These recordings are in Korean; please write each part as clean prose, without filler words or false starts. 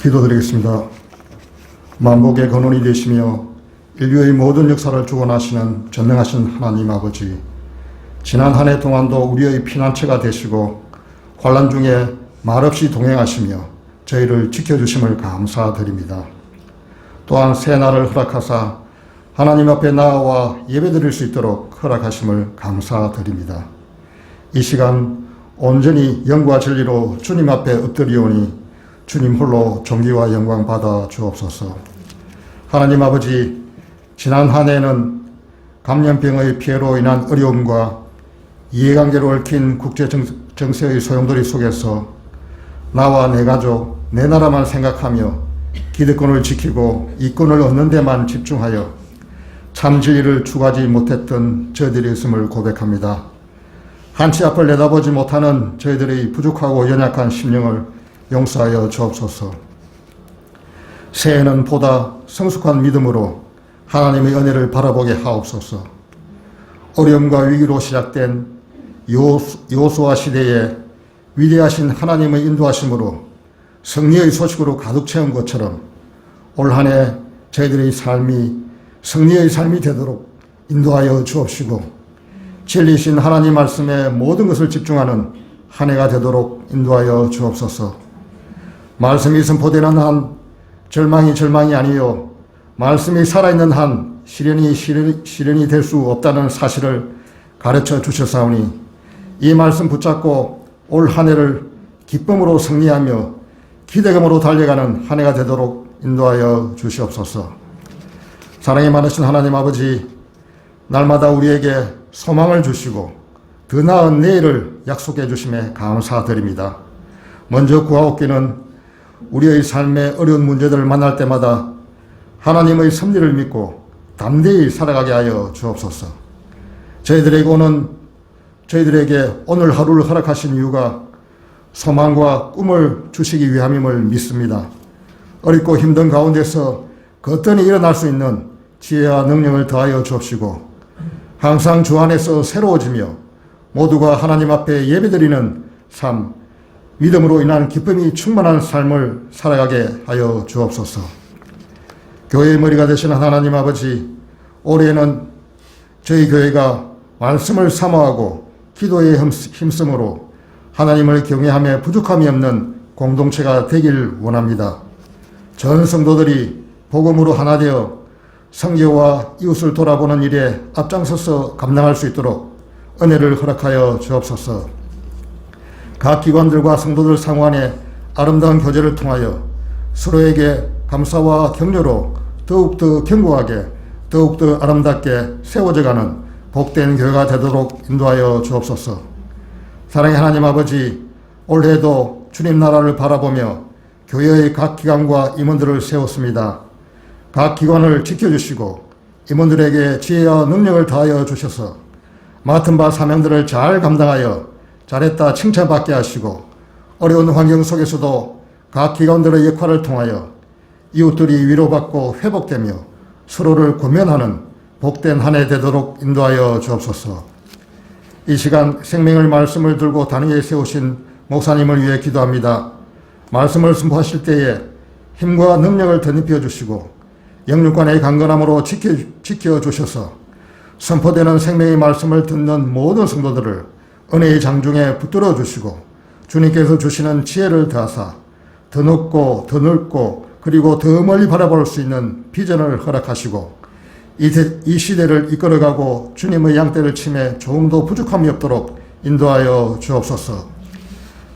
기도드리겠습니다. 만복의 근원이 되시며 인류의 모든 역사를 주관하시는 전능하신 하나님 아버지, 지난 한 해 동안도 우리의 피난처가 되시고 환난 중에 말없이 동행하시며 저희를 지켜주심을 감사드립니다. 또한 새날을 허락하사 하나님 앞에 나아와 예배드릴 수 있도록 허락하심을 감사드립니다. 이 시간 온전히 영과 진리로 주님 앞에 엎드리오니 주님 홀로 존귀와 영광 받아 주옵소서. 하나님 아버지, 지난 한 해는 감염병의 피해로 인한 어려움과 이해관계로 얽힌 국제 정세의 소용돌이 속에서 나와 내 가족, 내 나라만 생각하며 기득권을 지키고 이권을 얻는 데만 집중하여 참 진리를 추구하지 못했던 저희들이 있음을 고백합니다. 한치 앞을 내다보지 못하는 저희들의 부족하고 연약한 심령을 용서하여 주옵소서. 새해는 보다 성숙한 믿음으로 하나님의 은혜를 바라보게 하옵소서. 어려움과 위기로 시작된 여호수아 시대에 위대하신 하나님의 인도하심으로 승리의 소식으로 가득 채운 것처럼 올 한 해 저희들의 삶이 승리의 삶이 되도록 인도하여 주옵시고 진리신 하나님 말씀에 모든 것을 집중하는 한 해가 되도록 인도하여 주옵소서. 말씀이 선포되는 한 절망이 아니요 말씀이 살아있는 한 시련이 될 수 없다는 사실을 가르쳐 주셨사오니 이 말씀 붙잡고 올 한 해를 기쁨으로 승리하며 기대감으로 달려가는 한 해가 되도록 인도하여 주시옵소서. 사랑이 많으신 하나님 아버지, 날마다 우리에게 소망을 주시고 더 나은 내일을 약속해 주심에 감사드립니다. 먼저 구하옵기는 우리의 삶의 어려운 문제들을 만날 때마다 하나님의 섭리를 믿고 담대히 살아가게 하여 주옵소서. 저희들에게 오늘 하루를 허락하신 이유가 소망과 꿈을 주시기 위함임을 믿습니다. 어렵고 힘든 가운데서 거뜬히 일어날 수 있는 지혜와 능력을 더하여 주옵시고 항상 주 안에서 새로워지며 모두가 하나님 앞에 예배드리는 삶, 믿음으로 인한 기쁨이 충만한 삶을 살아가게 하여 주옵소서. 교회의 머리가 되시는 하나님 아버지, 올해는 저희 교회가 말씀을 사모하고 기도에 힘쓰므로 하나님을 경외하며 부족함이 없는 공동체가 되길 원합니다. 전 성도들이 복음으로 하나 되어 성교와 이웃을 돌아보는 일에 앞장서서 감당할 수 있도록 은혜를 허락하여 주옵소서. 각 기관들과 성도들 상호간의 아름다운 교제를 통하여 서로에게 감사와 격려로 더욱더 견고하게 더욱더 아름답게 세워져가는 복된 교회가 되도록 인도하여 주옵소서. 사랑의 하나님 아버지, 올해도 주님 나라를 바라보며 교회의 각 기관과 임원들을 세웠습니다. 각 기관을 지켜주시고 임원들에게 지혜와 능력을 다하여 주셔서 맡은 바 사명들을 잘 감당하여 잘했다 칭찬받게 하시고 어려운 환경 속에서도 각 기관들의 역할을 통하여 이웃들이 위로받고 회복되며 서로를 권면하는 복된 한 해 되도록 인도하여 주옵소서. 이 시간 생명의 말씀을 들고 단위에 세우신 목사님을 위해 기도합니다. 말씀을 선포하실 때에 힘과 능력을 덧입혀 주시고 영육간의 강건함으로 지켜주셔서 선포되는 생명의 말씀을 듣는 모든 성도들을 은혜의 장중에 붙들어 주시고 주님께서 주시는 지혜를 더하사 더 높고 더 넓고 그리고 더 멀리 바라볼 수 있는 비전을 허락하시고 이 시대를 이끌어가고 주님의 양떼를 치매 조금도 부족함이 없도록 인도하여 주옵소서.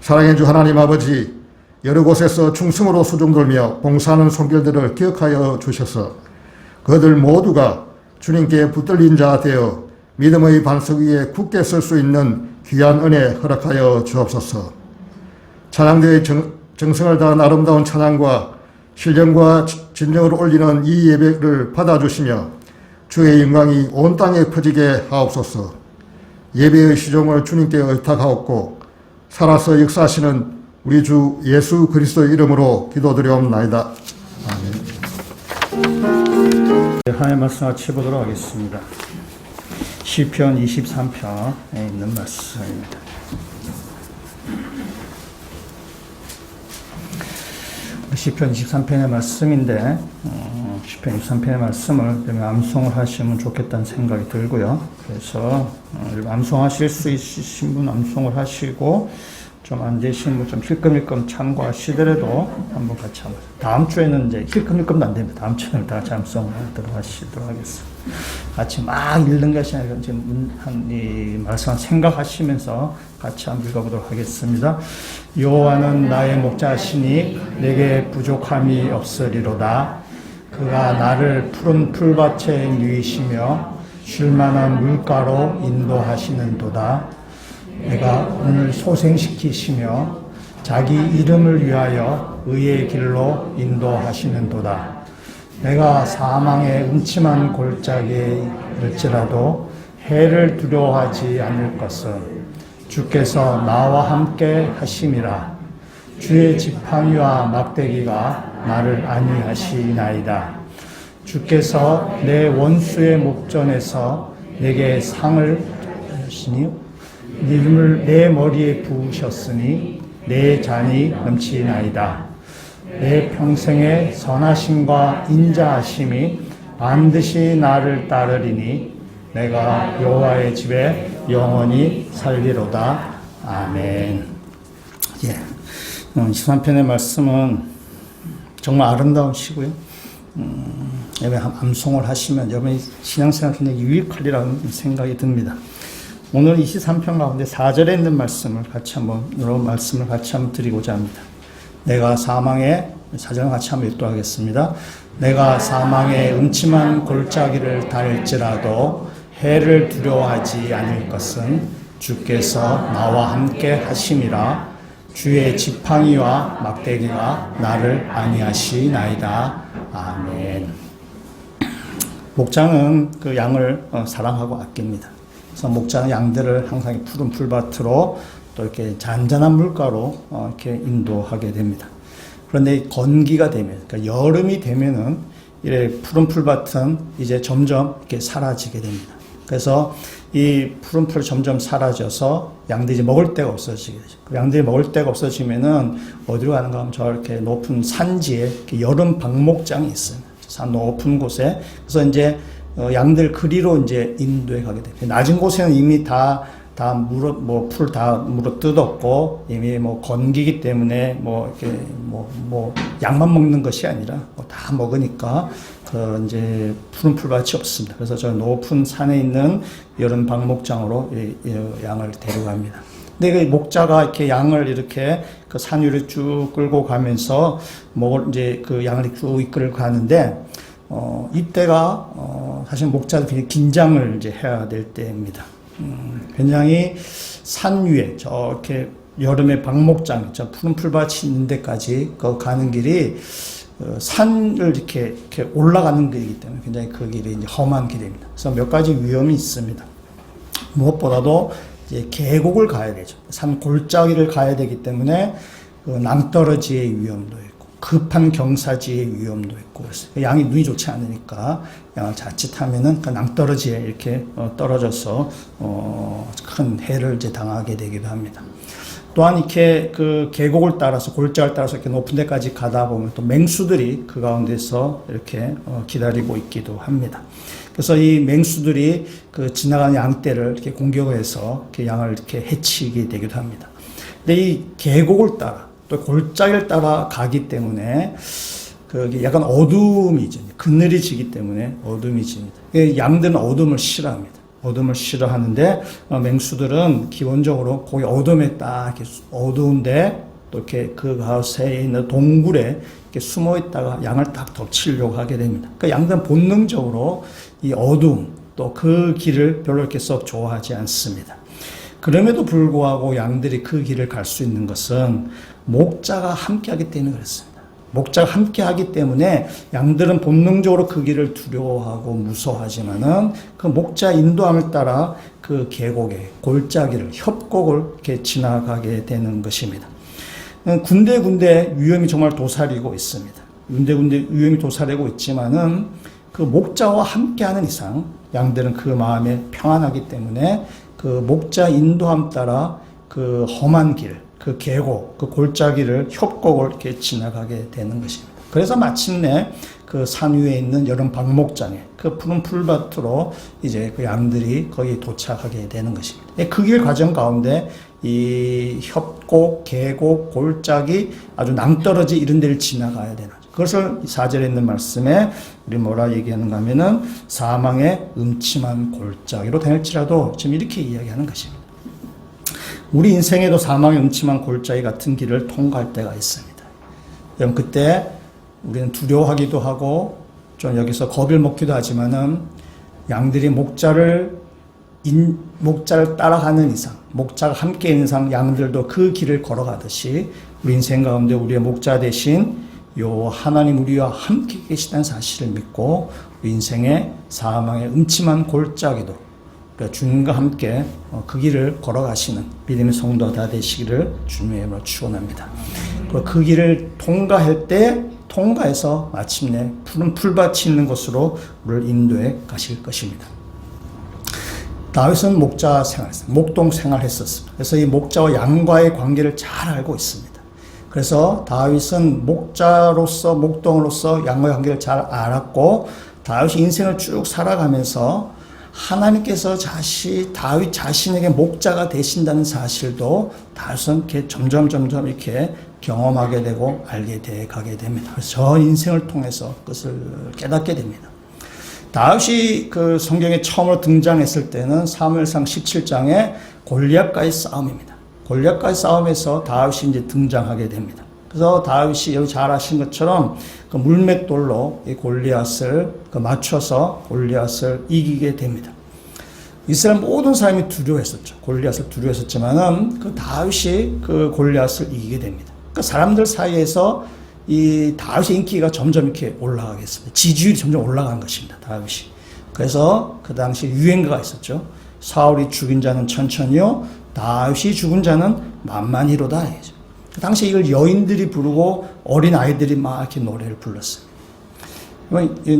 사랑의 주 하나님 아버지, 여러 곳에서 충성으로 수종들며 봉사하는 손길들을 기억하여 주셔서 그들 모두가 주님께 붙들린 자 되어 믿음의 반석 위에 굳게 설 수 있는 귀한 은혜 허락하여 주옵소서. 찬양대의 정성을 다한 아름다운 찬양과 신령과 진정을 올리는 이 예배를 받아주시며 주의 영광이 온 땅에 퍼지게 하옵소서. 예배의 시종을 주님께 의탁하옵고 살아서 역사하시는 우리 주 예수 그리스도의 이름으로 기도드리옵나이다. 아멘. 하나님의 말씀 같이 보도록 하겠습니다. 시편 23편에 있는 말씀입니다. 시편 23편의 말씀인데 시편 23편의 말씀을 좀 암송을 하시면 좋겠다는 생각이 들고요. 그래서 암송하실 수 있으신 분 암송을 하시고 좀 안 되신 분 좀 힐끔힐끔 참고하시더라도 한번 같이 한번. 다음 주에는 이제 힐끔힐끔도 안 됩니다. 다음 주에는 다 같이 암송하도록 하시도록 하겠습니다. 같이 막 읽는 것이 아니라 지금 이 말씀 생각하시면서 같이 한번 읽어보도록 하겠습니다. 여호와는 나의 목자시니 내게 부족함이 없으리로다. 그가 나를 푸른 풀밭에 누이시며 쉴만한 물가로 인도하시는도다. 내가 오늘 소생시키시며 자기 이름을 위하여 의의 길로 인도하시는도다. 내가 사망의 음침한 골짜기에 있을지라도 해를 두려워하지 않을 것은 주께서 나와 함께 하심이라. 주의 지팡이와 막대기가 나를 안위하시나이다. 주께서 내 원수의 목전에서 내게 상을 주시니 이름을 내 머리에 부으셨으니 내 잔이 넘치나이다. 내 평생의 선하심과 인자하심이 반드시 나를 따르리니 내가 여호와의 집에 영원히 살리로다. 아멘. 23편의 말씀은 정말 아름다운 시고요. 여러분 암송을 하시면 여러분이 신앙생활 굉장히 유익하리라는 생각이 듭니다. 오늘 23편 가운데 4절에 있는 말씀을 같이 한번, 여러분 말씀을 같이 한번 드리고자 합니다. 내가 사망의, 4절 같이 한번 읽도록 하겠습니다. 내가 사망의 음침한 골짜기를 닿을지라도 해를 두려워하지 않을 것은 주께서 나와 함께 하심이라. 주의 지팡이와 막대기가 나를 안위하시나이다. 아멘. 목자는 그 양을 사랑하고 아낍니다. 그래서 목자는 양들을 항상 푸른 풀밭으로 또 이렇게 잔잔한 물가로 이렇게 인도하게 됩니다. 그런데 건기가 되면, 그러니까 여름이 되면은 이래 푸른 풀밭은 이제 점점 이렇게 사라지게 됩니다. 그래서 이 푸른 풀이 점점 사라져서 양들이 먹을 데가 없어지게 되죠. 양들이 먹을 데가 없어지면은 어디로 가는가 하면 저렇게 높은 산지에 이렇게 여름 방목장이 있어요. 산 높은 곳에. 그래서 이제 양들 그리로 이제 인도해 가게 됩니다. 낮은 곳에는 이미 풀 다 물어 뜯었고, 이미 건기기 때문에 이렇게 양만 먹는 것이 아니라 다 먹으니까, 이제 푸른 풀밭이 없습니다. 그래서 저 높은 산에 있는 여름 방목장으로 양을 데려갑니다. 근데 그 목자가 이렇게 양을 이렇게 그 산 위를 쭉 끌고 가면서 이제 그 양을 쭉 이끌고 가는데, 이때가, 사실 목자도 굉장히 긴장을 이제 해야 될 때입니다. 굉장히 산 위에, 저렇게 여름에 방목장, 저 푸른 풀밭이 있는 데까지 가는 길이, 산을 이렇게 올라가는 길이기 때문에 굉장히 그 길이 이제 험한 길입니다. 그래서 몇 가지 위험이 있습니다. 무엇보다도 이제 계곡을 가야 되죠. 산 골짜기를 가야 되기 때문에 그 낭떠러지의 위험도 있고, 급한 경사지의 위험도 있고, 그래서 양이 눈이 좋지 않으니까 양을 자칫하면은 그 낭떠러지에 이렇게 떨어져서 큰 해를 이제 당하게 되기도 합니다. 또한 이렇게 그 계곡을 따라서 골짜기를 따라서 이렇게 높은 데까지 가다 보면 또 맹수들이 그 가운데서 이렇게 기다리고 있기도 합니다. 그래서 이 맹수들이 그 지나가는 양떼를 이렇게 공격해서 이렇게 양을 이렇게 해치게 되기도 합니다. 근데 이 계곡을 따라 또 골짜기를 따라 가기 때문에 그게 약간 어둠이 죠. 그늘이 지기 때문에 어둠이 집니다. 양들은 어둠을 싫어합니다. 어둠을 싫어하는데 맹수들은 기본적으로 거기 어둠에 딱 이렇게 어두운데 또 이렇게 그 가운데 있는 동굴에 이렇게 숨어 있다가 양을 딱 덮치려고 하게 됩니다. 그러니까 양들은 본능적으로 이 어둠 또 그 길을 별로 이렇게 썩 좋아하지 않습니다. 그럼에도 불구하고 양들이 그 길을 갈 수 있는 것은 목자가 함께하기 때문에 그렇습니다. 목자가 함께하기 때문에 양들은 본능적으로 그 길을 두려워하고 무서워하지만은 그 목자 인도함을 따라 그 계곡에 골짜기를 협곡을 이렇게 지나가게 되는 것입니다. 군데군데 위험이 정말 도사리고 있습니다. 군데군데 위험이 도사리고 있지만은 그 목자와 함께하는 이상 양들은 그 마음에 평안하기 때문에 그 목자 인도함 따라 그 험한 길, 그 계곡, 그 골짜기를 협곡을 이렇게 지나가게 되는 것입니다. 그래서 마침내 그 산 위에 있는 여름 방목장에 그 푸른 풀밭으로 이제 그 양들이 거기 도착하게 되는 것입니다. 그 길 과정 가운데 이 협곡, 계곡, 골짜기 아주 낭떠러지 이런 데를 지나가야 되는 거죠. 그것을 4절에 있는 말씀에 우리 뭐라 얘기하는가 하면은 사망의 음침한 골짜기로 다닐지라도 지금 이렇게 이야기하는 것입니다. 우리 인생에도 사망의 음침한 골짜기 같은 길을 통과할 때가 있습니다. 여러분 그때 우리는 두려워하기도 하고 좀 여기서 겁을 먹기도 하지만은 양들이 목자를 따라가는 이상, 목자가 함께 있는 이상 양들도 그 길을 걸어가듯이 우리 인생 가운데 우리의 목자 대신 요 하나님 우리와 함께 계시다는 사실을 믿고 우리 인생의 사망의 음침한 골짜기도 그러니까 주님과 함께 그 길을 걸어가시는 믿음의 성도 다 되시기를 주님의 이름으로 축원합니다. 그리고 그 길을 통과해서 마침내 푸른 풀밭이 있는 곳으로 우리를 인도해 가실 것입니다. 다윗은 목자 생활했습니다. 목동 생활했었습니다. 그래서 이 목자와 양과의 관계를 잘 알고 있습니다. 그래서 다윗은 목자로서 목동으로서 양과의 관계를 잘 알았고 다윗이 인생을 쭉 살아가면서 하나님께서 다윗 자신에게 목자가 되신다는 사실도 다윗은 이렇게 점점 이렇게 경험하게 되고 알게 돼 가게 됩니다. 그래서 저 인생을 통해서 그것을 깨닫게 됩니다. 다윗이 그 성경에 처음으로 등장했을 때는 사무엘상 17장에 골리앗과의 싸움입니다. 골리앗과의 싸움에서 다윗이 이제 등장하게 됩니다. 그래서 다윗이 여기 잘 아신 것처럼 그 물맷돌로 이 골리앗을 맞춰서 골리앗을 이기게 됩니다. 이스라엘 모든 사람이 두려워했었죠. 골리앗을 두려워했었지만은 그 다윗이 그 골리앗을 이기게 됩니다. 그러니까 사람들 사이에서 이 다윗의 인기가 점점 이렇게 올라가겠습니다. 지지율이 점점 올라간 것입니다. 다윗이. 그래서 그 당시 유행가가 있었죠. 사울이 죽인 자는 천천히요, 다윗이 죽은 자는 만만히로다. 그 당시 이걸 여인들이 부르고 어린 아이들이 막 이렇게 노래를 불렀어요.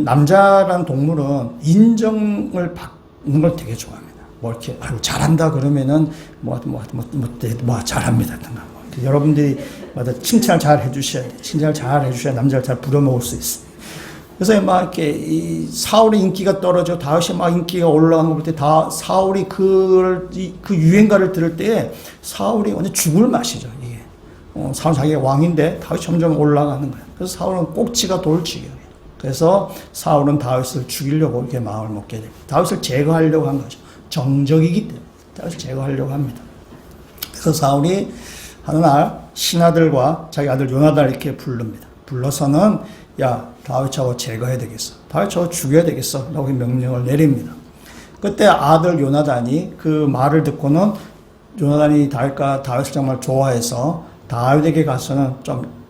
남자라는 동물은 인정을 받는 걸 되게 좋아합니다. 뭐 이렇게 잘한다 그러면은 잘합니다. 여러분들이 칭찬을 잘 해주셔야 돼요. 칭찬을 잘 해주셔야 남자를 잘 부려먹을 수 있어요. 그래서 막 이렇게 이 사울의 인기가 떨어져 다윗이 막 인기가 올라간 거 볼 때 사울이 그 유행가를 들을 때 사울이 완전 죽을 맛이죠. 이게 사울 자기가 왕인데 다윗이 점점 올라가는 거예요. 그래서 사울은 꼭지가 돌 지경이에요. 그래서 사울은 다윗을 죽이려고 이렇게 마음을 먹게 됩니다. 다윗을 제거하려고 한 거죠. 정적이기 때문에 다윗을 제거하려고 합니다. 그래서 사울이 어느 날 신하들과 자기 아들 요나단을 이렇게 부릅니다. 불러서는 야 다윗 저거 제거해야 되겠어. 다윗 저거 죽여야 되겠어. 라고 명령을 내립니다. 그때 아들 요나단이 그 말을 듣고는 요나단이 다윗을 정말 좋아해서 다윗에게 가서는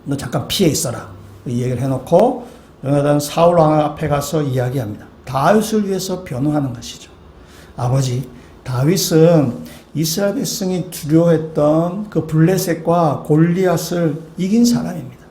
너 잠깐 피해 있어라. 이 얘기를 해놓고 요나단 사울 왕 앞에 가서 이야기합니다. 다윗을 위해서 변호하는 것이죠. 아버지, 다윗은 이스라엘 백성이 두려워했던 그 블레셋과 골리앗을 이긴 사람입니다.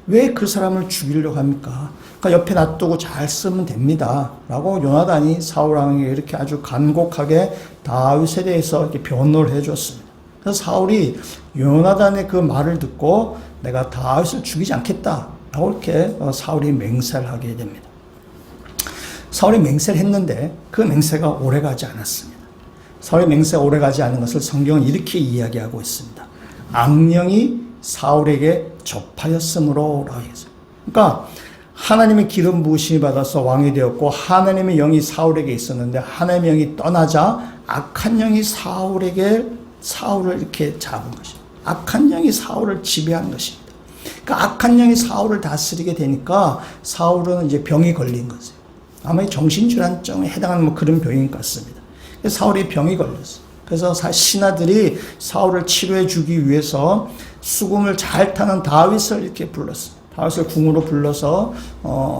왜 그 사람을 죽이려고 합니까? 그러니까 옆에 놔두고 잘 쓰면 됩니다. 라고 요나단이 사울 왕에게 이렇게 아주 간곡하게 다윗에 대해서 이렇게 변호를 해줬습니다. 그래서 사울이 요나단의 그 말을 듣고 내가 다윗을 죽이지 않겠다. 라고 이렇게 사울이 맹세를 하게 됩니다. 사울이 맹세를 했는데 그 맹세가 오래가지 않았습니다. 사울의 맹세가 오래가지 않은 것을 성경은 이렇게 이야기하고 있습니다. 악령이 사울에게 접하였으므로 라고 했어요. 그러니까 하나님의 기름 부으심이 받아서 왕이 되었고 하나님의 영이 사울에게 있었는데 하나님의 영이 떠나자 악한 영이 사울을 이렇게 잡은 것입니다. 악한 영이 사울을 지배한 것입니다. 그러니까 악한 영이 사울을 다스리게 되니까 사울은 이제 병이 걸린 거죠. 아마 정신질환증에 해당하는 그런 병인 것 같습니다. 그래서 사울이 병이 걸렸어요. 그래서 신하들이 사울을 치료해 주기 위해서 수금을 잘 타는 다윗을 이렇게 불렀어요. 다윗을 궁으로 불러서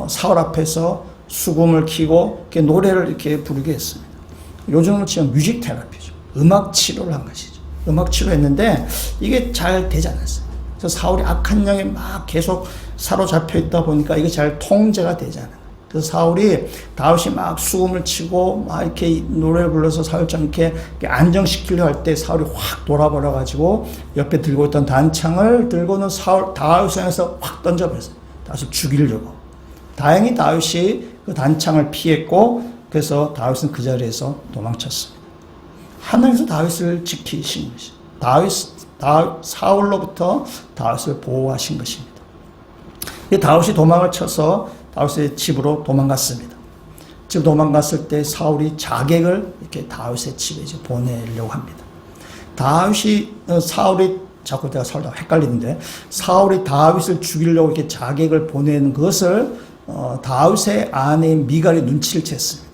사울 앞에서 수금을 키고 이렇게 노래를 이렇게 부르게 했습니다. 요즘은 지금 뮤직 테라피죠. 음악 치료를 한 것이죠. 음악 치료했는데 이게 잘 되지 않았어요. 그래서 사울이 악한 영에 막 계속 사로잡혀 있다 보니까 이게 잘 통제가 되지 않아요. 그래서 사울이 다윗이 막 수금을 치고 막 이렇게 노래를 불러서 사울 좀 이렇게 안정시키려 할 때 사울이 확 돌아버려 가지고 옆에 들고 있던 단창을 들고는 다윗을 향해서 확 던져버렸어요. 다윗을 죽이려고. 다행히 다윗이 그 단창을 피했고 그래서 다윗은 그 자리에서 도망쳤습니다. 하나님께서 다윗을 지키신 것이죠. 사울로부터 다윗을 보호하신 것입니다. 다윗이 도망을 쳐서 다윗의 집으로 도망갔습니다. 집 도망갔을 때 사울이 자객을 이렇게 다윗의 집에 이제 보내려고 합니다. 사울이 자꾸 내가 사울과 헷갈리는데 사울이 다윗을 죽이려고 이렇게 자객을 보내는 것을 다윗의 아내 미갈이 눈치를 챘습니다.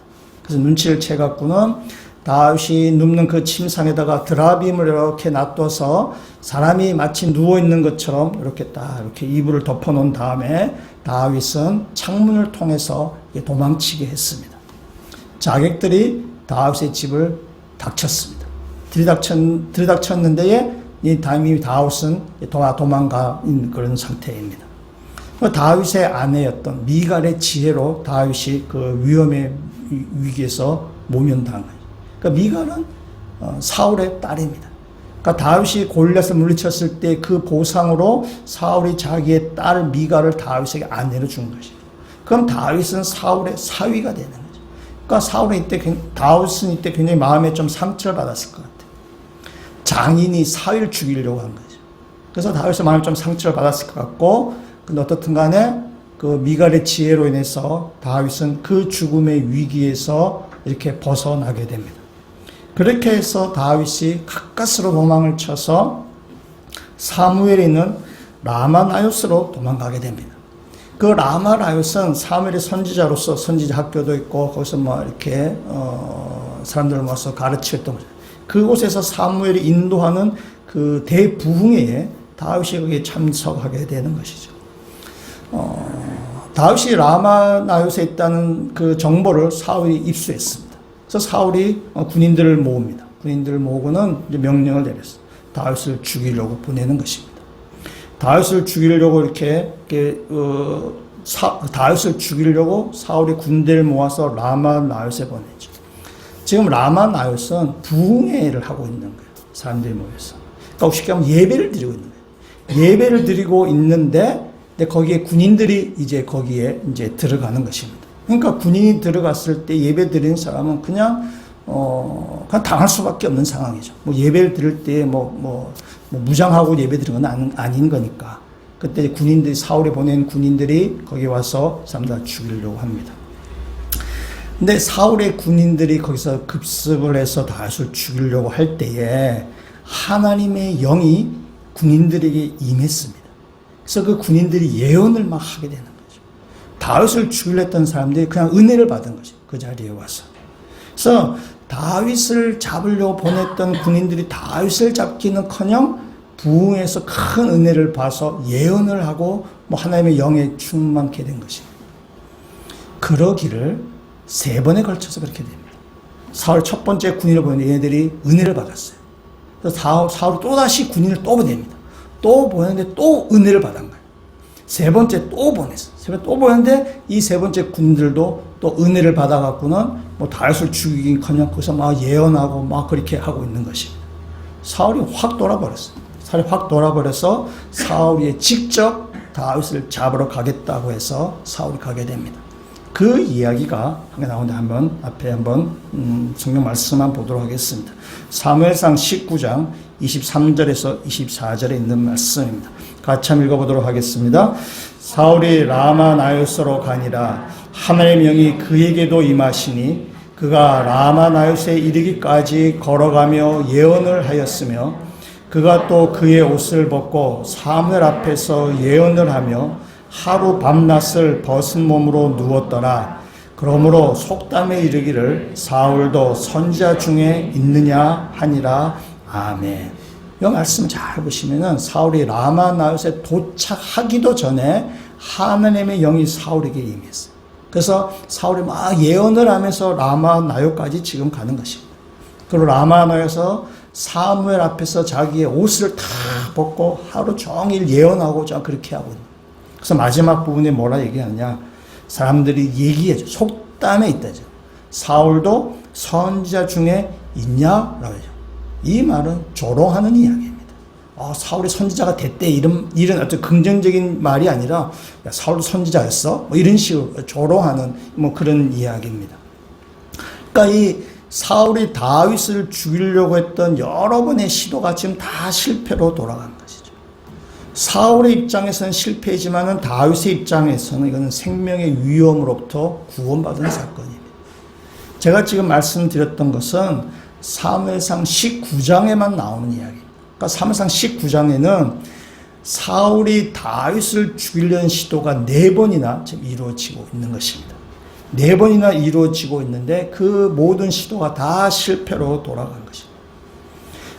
그래서 눈치를 채갖고는 다윗이 눕는 그 침상에다가 드라빔을 이렇게 놔둬서 사람이 마치 누워있는 것처럼 이렇게 이렇게 이불을 덮어놓은 다음에 다윗은 창문을 통해서 도망치게 했습니다. 자객들이 다윗의 집을 닥쳤습니다. 들이닥쳤는데 이 다윗은 도망간 그런 상태입니다. 다윗의 아내였던 미갈의 지혜로 다윗이 그 위험의 위기에서 모면당한 거예요. 그러니까 미갈은 사울의 딸입니다. 그러니까 다윗이 골리앗을 물리쳤을 때 그 보상으로 사울이 자기의 딸 미갈을 다윗에게 아내로 준 것이죠. 그럼 다윗은 사울의 사위가 되는 거죠. 그러니까 다윗은 이때 굉장히 마음에 좀 상처를 받았을 것 같아요. 장인이 사위를 죽이려고 한 거죠. 그래서 다윗의 마음에 좀 상처를 받았을 것 같고, 근데 어떻든 간에 그 미갈의 지혜로 인해서 다윗은 그 죽음의 위기에서 이렇게 벗어나게 됩니다. 그렇게 해서 다윗이 가까스로 도망을 쳐서 사무엘에 있는 라마나요스로 도망가게 됩니다. 그 라마나요스는 사무엘의 선지자로서 선지자 학교도 있고 거기서 뭐 이렇게 사람들을 모아서 가르치었던 거죠. 그곳에서 사무엘이 인도하는 그 대부흥회에 다윗이 거기에 참석하게 되는 것이죠. 다윗이 라마나요스에 있다는 그 정보를 사울이 입수했습니다. 그래서 사울이 군인들을 모읍니다. 군인들을 모으고는 이제 명령을 내렸어요. 다윗을 죽이려고 보내는 것입니다. 다윗을 죽이려고 다윗을 죽이려고 사울이 군대를 모아서 라마나요스에 보내죠. 지금 라마나요스는 부흥회를 하고 있는 거예요. 사람들이 모여서. 그러니까 쉽게 하면 예배를 드리고 있는 거예요. 예배를 드리고 있는데 거기에 군인들이 이제 거기에 이제 들어가는 것입니다. 그러니까 군인이 들어갔을 때 예배 드리는 사람은 그냥 당할 수밖에 없는 상황이죠. 뭐 예배를 드릴 때 무장하고 예배 드리는 건 아닌 거니까. 그때 사울이 보낸 군인들이 거기 와서 사람들 죽이려고 합니다. 근데 사울의 군인들이 거기서 급습을 해서 다윗을 죽이려고 할 때에 하나님의 영이 군인들에게 임했습니다. 그래서 그 군인들이 예언을 막 하게 되는 거죠. 다윗을 죽이려 했던 사람들이 그냥 은혜를 받은 거죠. 그 자리에 와서. 그래서 다윗을 잡으려고 보냈던 군인들이 다윗을 잡기는커녕 부흥에서 큰 은혜를 봐서 예언을 하고 하나님의 영에 충만케 된 것입니다. 그러기를 3번에 걸쳐서 그렇게 됩니다. 사울 첫 번째 군인을 보냈는데 얘네들이 은혜를 받았어요. 그래서 사울이 또다시 군인을 또 보냅니다. 또 보냈는데 또 은혜를 받은 거예요. 3번째 또 보냈어요. 3번째 또 보냈는데 이 3번째 군인들도 또 은혜를 받아갖고는 다윗을 죽이긴커녕 거기서 막 예언하고 막 그렇게 하고 있는 것입니다. 사울이 확 돌아버렸어요. 사울이 확 돌아버려서 사울이 직접 다윗을 잡으러 가겠다고 해서 사울이 가게 됩니다. 그 이야기가 나오는데 앞에 성경 말씀만 보도록 하겠습니다. 사무엘상 19장 23절에서 24절에 있는 말씀입니다. 같이 한번 읽어보도록 하겠습니다. 사울이 라마나요스로 가니라. 하나님의 영이 그에게도 임하시니 그가 라마나요스에 이르기까지 걸어가며 예언을 하였으며 그가 또 그의 옷을 벗고 사무엘 앞에서 예언을 하며 하루 밤낮을 벗은 몸으로 누웠더라. 그러므로 속담에 이르기를 사울도 선지자 중에 있느냐 하니라. 아멘. 이 말씀 잘 보시면은 사울이 라마나요스에 도착하기도 전에 하나님의 영이 사울에게 임했어요. 그래서 사울이 막 예언을 하면서 라마나요까지 지금 가는 것입니다. 그리고 라마나요에서 사무엘 앞에서 자기의 옷을 다 벗고 하루 종일 예언하고 그렇게 하고 있는. 그래서 마지막 부분에 뭐라 얘기하느냐. 사람들이 얘기해줘. 속담에 있다죠. 사울도 선지자 중에 있냐라고 하죠. 이 말은 조롱하는 이야기입니다. 사울이 선지자가 됐대 이런 어떤 긍정적인 말이 아니라 야, 사울도 선지자였어? 뭐 이런 식으로 조롱하는 뭐 그런 이야기입니다. 그러니까 이 사울이 다윗을 죽이려고 했던 여러 번의 시도가 지금 다 실패로 돌아간 것이죠. 사울의 입장에서는 실패이지만은 다윗의 입장에서는 이거는 생명의 위험으로부터 구원받은 사건입니다. 제가 지금 말씀드렸던 것은 사무엘상 19장에만 나오는 이야기입니다. 그러니까 사무엘상 19장에는 사울이 다윗을 죽이려는 시도가 4번이나 지금 이루어지고 있는 것입니다. 4번이나 이루어지고 있는데 그 모든 시도가 다 실패로 돌아간 것입니다.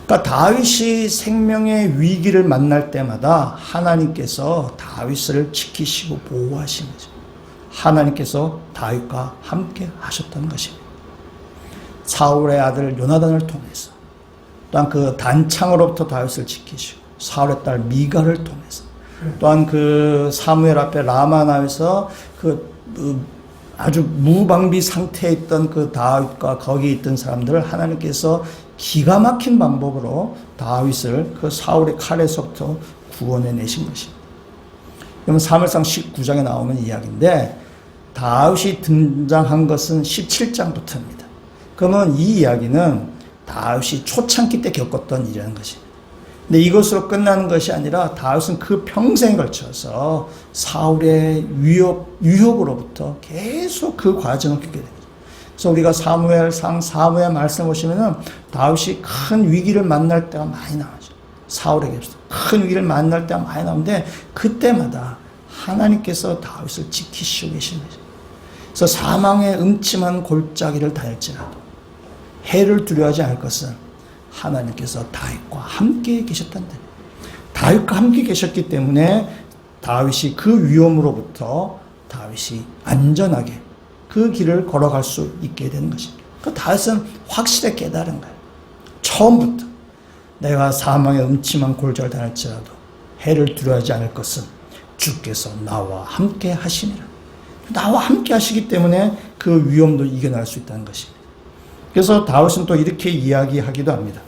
그러니까 다윗이 생명의 위기를 만날 때마다 하나님께서 다윗을 지키시고 보호하신 거죠. 하나님께서 다윗과 함께 하셨던 것입니다. 사울의 아들 요나단을 통해서 또한 그 단창으로부터 다윗을 지키시고 사울의 딸 미가를 통해서 또한 그 사무엘 앞에 라마나에서 아주 무방비 상태에 있던 그 다윗과 거기 있던 사람들을 하나님께서 기가 막힌 방법으로 다윗을 그 사울의 칼에서부터 구원해 내신 것입니다. 그러면 사무엘상 19장에 나오는 이야기인데 다윗이 등장한 것은 17장부터입니다. 그러면 이 이야기는 다윗이 초창기 때 겪었던 일이라는 것입니다. 근데 이것으로 끝나는 것이 아니라 다윗은 그 평생에 걸쳐서 사울의 유혹으로부터 계속 그 과정을 겪게 됩니다. 그래서 우리가 사무엘 말씀 보시면은 다윗이 큰 위기를 만날 때가 많이 나오죠. 사울에게서 큰 위기를 만날 때가 많이 나오는데 그때마다 하나님께서 다윗을 지키시고 계신 거죠. 그래서 사망의 음침한 골짜기를 다닐지라도 해를 두려워하지 않을 것은 하나님께서 다윗과 함께 계셨단다. 다윗과 함께 계셨기 때문에 다윗이 그 위험으로부터 다윗이 안전하게 그 길을 걸어갈 수 있게 되는 것입니다. 그 다윗은 확실히 깨달은 거예요. 처음부터 내가 사망의 음침한 골짜기를 다닐지라도 해를 두려워하지 않을 것은 주께서 나와 함께 하시니라. 나와 함께 하시기 때문에 그 위험도 이겨낼 수 있다는 것입니다. 그래서 다윗은 또 이렇게 이야기하기도 합니다.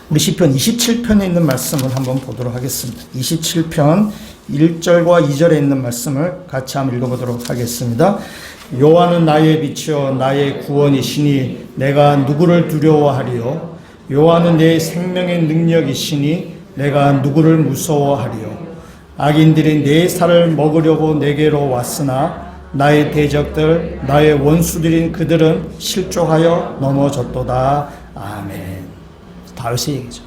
우리 시편 27편에 있는 말씀을 한번 보도록 하겠습니다. 27편 1절과 2절에 있는 말씀을 같이 한번 읽어보도록 하겠습니다. 여호와는 나의 빛이요 나의 구원이시니 내가 누구를 두려워하리요. 여호와는 내 생명의 능력이시니 내가 누구를 무서워하리요. 악인들이 내 살을 먹으려고 내게로 왔으나 나의 대적들 나의 원수들인 그들은 실족하여 넘어졌도다. 아멘. 다윗의 얘기죠.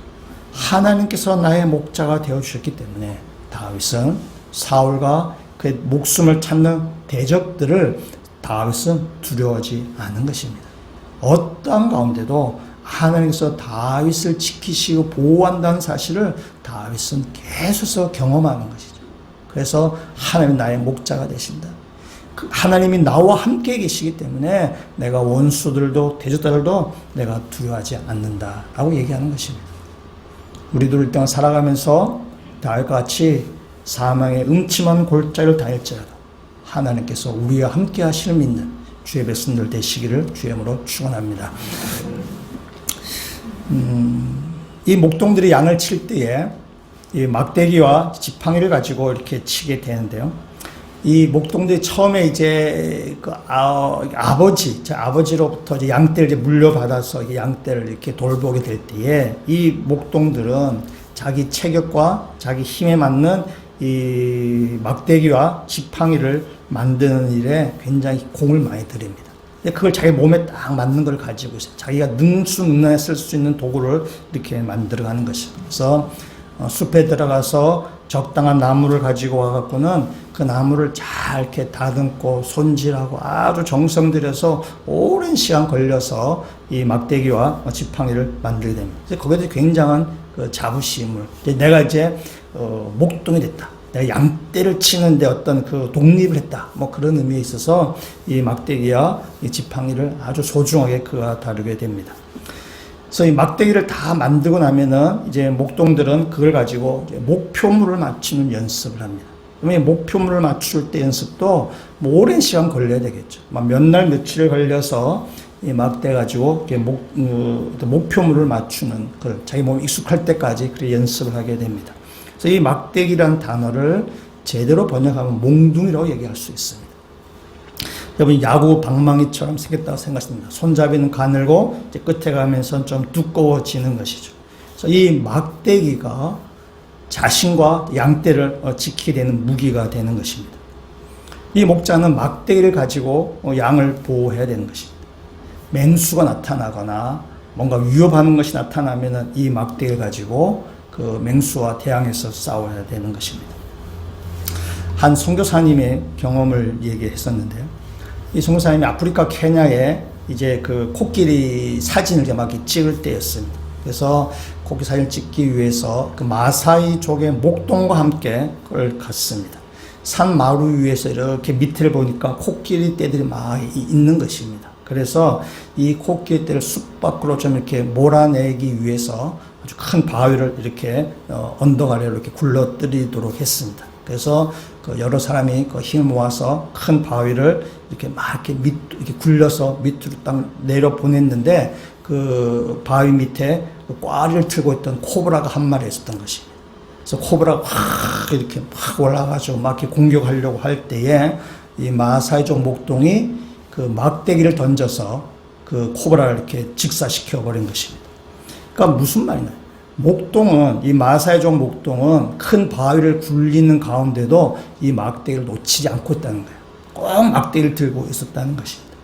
하나님께서 나의 목자가 되어주셨기 때문에 다윗은 사울과 그의 목숨을 찾는 대적들을 다윗은 두려워하지 않은 것입니다. 어떠한 가운데도 하나님께서 다윗을 지키시고 보호한다는 사실을 다윗은 계속해서 경험하는 것이죠. 그래서 하나님이 나의 목자가 되신다. 하나님이 나와 함께 계시기 때문에 내가 원수들도 대적들도 내가 두려워하지 않는다라고 얘기하는 것입니다. 우리도 일단 살아가면서 다윗과 같이 사망의 음침한 골짜기를 다닐지라도 하나님께서 우리와 함께 하시를 믿는 주의 백성들 되시기를 주님으로 축원합니다. 이 목동들이 양을 칠 때에 이 막대기와 지팡이를 가지고 이렇게 치게 되는데요. 이 목동들이 처음에 이제 그 아버지로부터 이제 양떼를 이제 물려받아서 양떼를 이렇게 돌보게 될 때에 이 목동들은 자기 체격과 자기 힘에 맞는 이 막대기와 지팡이를 만드는 일에 굉장히 공을 많이 들입니다. 근데 그걸 자기 몸에 딱 맞는 걸 가지고 있어요. 자기가 능수능란에 쓸 수 있는 도구를 이렇게 만들어가는 것이죠. 그래서 숲에 들어가서 적당한 나무를 가지고 와갖고는 그 나무를 잘 이렇게 다듬고 손질하고 아주 정성 들여서 오랜 시간 걸려서 이 막대기와 지팡이를 만들게 됩니다. 거기에 굉장한 그 자부심을 내가 이제 목동이 됐다. 내가 양떼를 치는데 어떤 그 독립을 했다. 뭐 그런 의미에 있어서 이 막대기와 이 지팡이를 아주 소중하게 그가 다루게 됩니다. 그래서 이 막대기를 다 만들고 나면은 이제 목동들은 그걸 가지고 이제 목표물을 맞추는 연습을 합니다. 그러면 목표물을 맞출 때 연습도 뭐 오랜 시간 걸려야 되겠죠. 몇 날 며칠 걸려서 이 막대 가지고 목표물을 맞추는 걸 자기 몸이 익숙할 때까지 그렇게 연습을 하게 됩니다. 그래서 이 막대기라는 단어를 제대로 번역하면 몽둥이라고 얘기할 수 있습니다. 여러분 야구 방망이처럼 생겼다고 생각하십니다. 손잡이는 가늘고 이제 끝에 가면서 좀 두꺼워지는 것이죠. 그래서 이 막대기가 자신과 양떼를 지키게 되는 무기가 되는 것입니다. 이 목자는 막대기를 가지고 양을 보호해야 되는 것입니다. 맹수가 나타나거나 뭔가 위협하는 것이 나타나면 이 막대기를 가지고 그 맹수와 대항해서 싸워야 되는 것입니다. 한 선교사님의 경험을 얘기했었는데요. 이 선교사님이 아프리카 케냐에 이제 그 코끼리 사진을 막 찍을 때였습니다. 그래서 코끼리 사진을 찍기 위해서 그 마사이족의 목동과 함께 그걸 갔습니다. 산 마루 위에서 이렇게 밑을 보니까 코끼리 떼들이 막 있는 것입니다. 그래서 이 코끼리 떼를 숲 밖으로 좀 이렇게 몰아내기 위해서 아주 큰 바위를 이렇게 언덕 아래로 이렇게 굴러뜨리도록 했습니다. 그래서 그 여러 사람이 그 힘을 모아서 큰 바위를 이렇게 막 이렇게 굴려서 밑으로 딱 내려 보냈는데 그 바위 밑에 꽈리를 틀고 있던 코브라가 한 마리 있었던 것입니다. 그래서 코브라가 확 이렇게 막 올라가지고 막 이렇게 공격하려고 할 때에 이 마사이족 목동이 그 막대기를 던져서 그 코브라를 이렇게 직사시켜 버린 것입니다. 그러니까 무슨 말이냐? 목동은 이 마사이족 목동은 큰 바위를 굴리는 가운데도 이 막대기를 놓치지 않고 있다는 거예요. 꼭 막대기를 들고 있었다는 것입니다.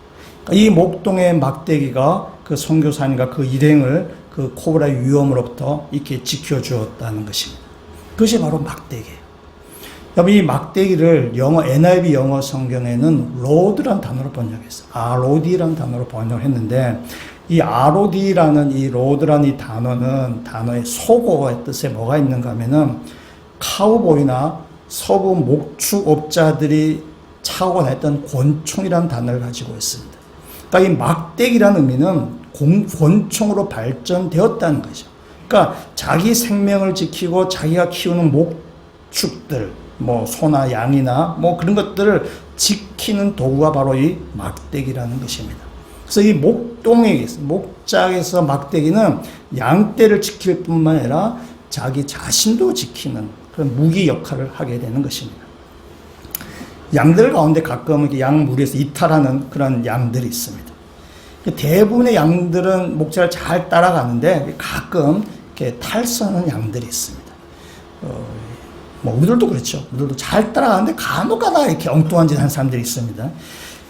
그러니까 이 목동의 막대기가 그 선교사님과 그 일행을 그 코브라의 위험으로부터 이렇게 지켜주었다는 것입니다. 그것이 바로 막대기예요. 여러분 이 막대기를 NIV 영어 성경에는 로드라는 단어로 번역했어요. 아로디라는 단어로 번역을 했는데 이 아로디라는 이 로드라는 이 단어의 속어의 뜻에 뭐가 있는가 하면은 카우보이나 서부 목축업자들이 차고 다녔던 권총이라는 단어를 가지고 있습니다. 그러니까 이 막대기라는 의미는 권총으로 발전되었다는 거죠. 그러니까 자기 생명을 지키고 자기가 키우는 목축들, 뭐 소나 양이나 뭐 그런 것들을 지키는 도구가 바로 이 막대기라는 것입니다. 그래서 이 목장에서 막대기는 양떼를 지킬 뿐만 아니라 자기 자신도 지키는 그런 무기 역할을 하게 되는 것입니다. 양들 가운데 가끔 양 무리에서 이탈하는 그런 양들이 있습니다. 대부분의 양들은 목자를 잘 따라가는데 가끔 이렇게 탈선하는 양들이 있습니다. 뭐 우리들도 그렇죠. 우리들도 잘 따라가는데 간혹가다 이렇게 엉뚱한 짓 하는 사람들이 있습니다.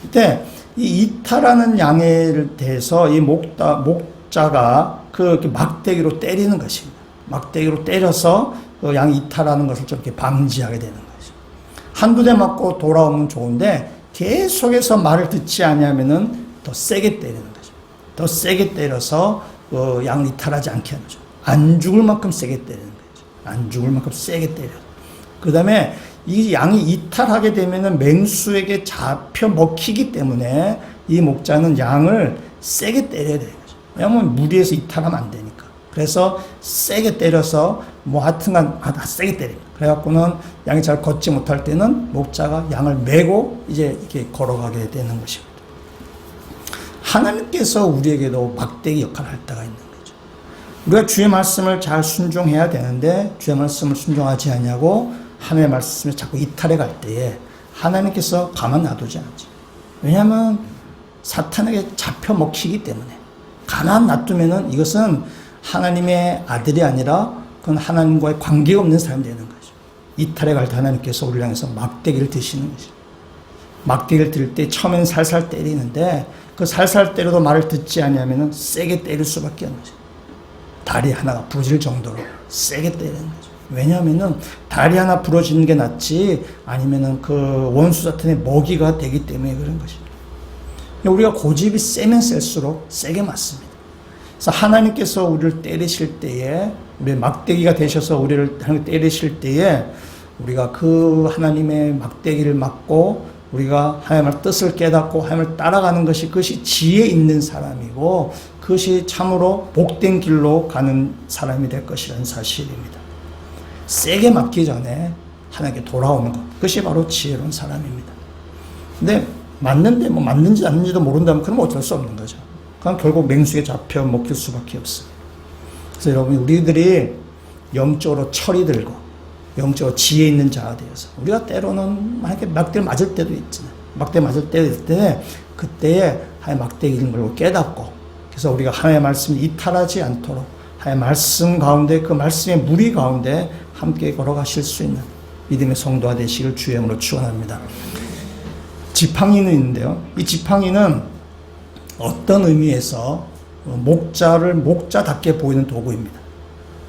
그때 이 이탈하는 양에 대해서 이 목자가 그 막대기로 때리는 것입니다. 막대기로 때려서 그 양이 이탈하는 것을 좀 이렇게 방지하게 되는 거죠. 한두 대 맞고 돌아오면 좋은데 계속해서 말을 듣지 않으면은 더 세게 때리는 거죠. 더 세게 때려서 그 양을 이탈하지 않게 하는 거죠. 안 죽을 만큼 세게 때리는 거죠. 안 죽을 만큼 세게 때려. 그 다음에 이 양이 이탈하게 되면은 맹수에게 잡혀 먹히기 때문에 이 목자는 양을 세게 때려야 되는 거죠. 왜냐하면 무리에서 이탈하면 안 되니까. 그래서 세게 때려서 뭐 하여튼간 세게 때립니다. 그래갖고는 양이 잘 걷지 못할 때는 목자가 양을 메고 이제 이렇게 걸어가게 되는 것입니다. 하나님께서 우리에게도 막대기 역할을 할 때가 있는 거죠. 우리가 주의 말씀을 잘 순종해야 되는데 주의 말씀을 순종하지 않냐고 하나님의 말씀을 자꾸 이탈해 갈 때에 하나님께서 가만 놔두지 않죠. 왜냐하면 사탄에게 잡혀 먹히기 때문에 가만 놔두면은 이것은 하나님의 아들이 아니라 그건 하나님과의 관계가 없는 사람이 되는 거죠. 이탈해 갈 때 하나님께서 우리를 향해서 막대기를 드시는 거죠. 막대기를 들 때 처음엔 살살 때리는데 그 살살 때려도 말을 듣지 않으면은 세게 때릴 수밖에 없는 거죠. 다리 하나가 부러질 정도로 세게 때리는 거죠. 왜냐하면은 다리 하나 부러지는 게 낫지 아니면은 그 원수 사탄의 먹이가 되기 때문에 그런 것입니다. 우리가 고집이 세면 셀수록 세게 맞습니다. 그래서 하나님께서 우리를 때리실 때에 우리 막대기가 되셔서 우리를 때리실 때에 우리가 그 하나님의 막대기를 맞고 우리가 하나님의 뜻을 깨닫고 하나님을 따라가는 것이 그것이 지혜 있는 사람이고 그것이 참으로 복된 길로 가는 사람이 될 것이라는 사실입니다. 세게 맞기 전에 하나님께 돌아오는 것. 그것이 바로 지혜로운 사람입니다. 근데 맞는데 뭐 맞는지 아닌지도 모른다면 그럼 어쩔 수 없는 거죠. 그럼 결국 맹수에 잡혀 먹힐 수밖에 없습니다. 그래서 여러분 우리들이 영적으로 철이 들고 영적으로 지혜 있는 자가 되어서 우리가 때로는 만약에 막대를 맞을 때도 있잖아요. 막대 맞을 때도 있을 때 그때에 하나님의 막대 이런 걸 깨닫고 그래서 우리가 하나님의 말씀을 이탈하지 않도록 하나님의 말씀 가운데 그 말씀의 무리 가운데 함께 걸어가실 수 있는 믿음의 성도가 되시길 주의 이름으로 축원합니다. 지팡이는 있는데요. 이 지팡이는 어떤 의미에서 목자를 목자답게 보이는 도구입니다.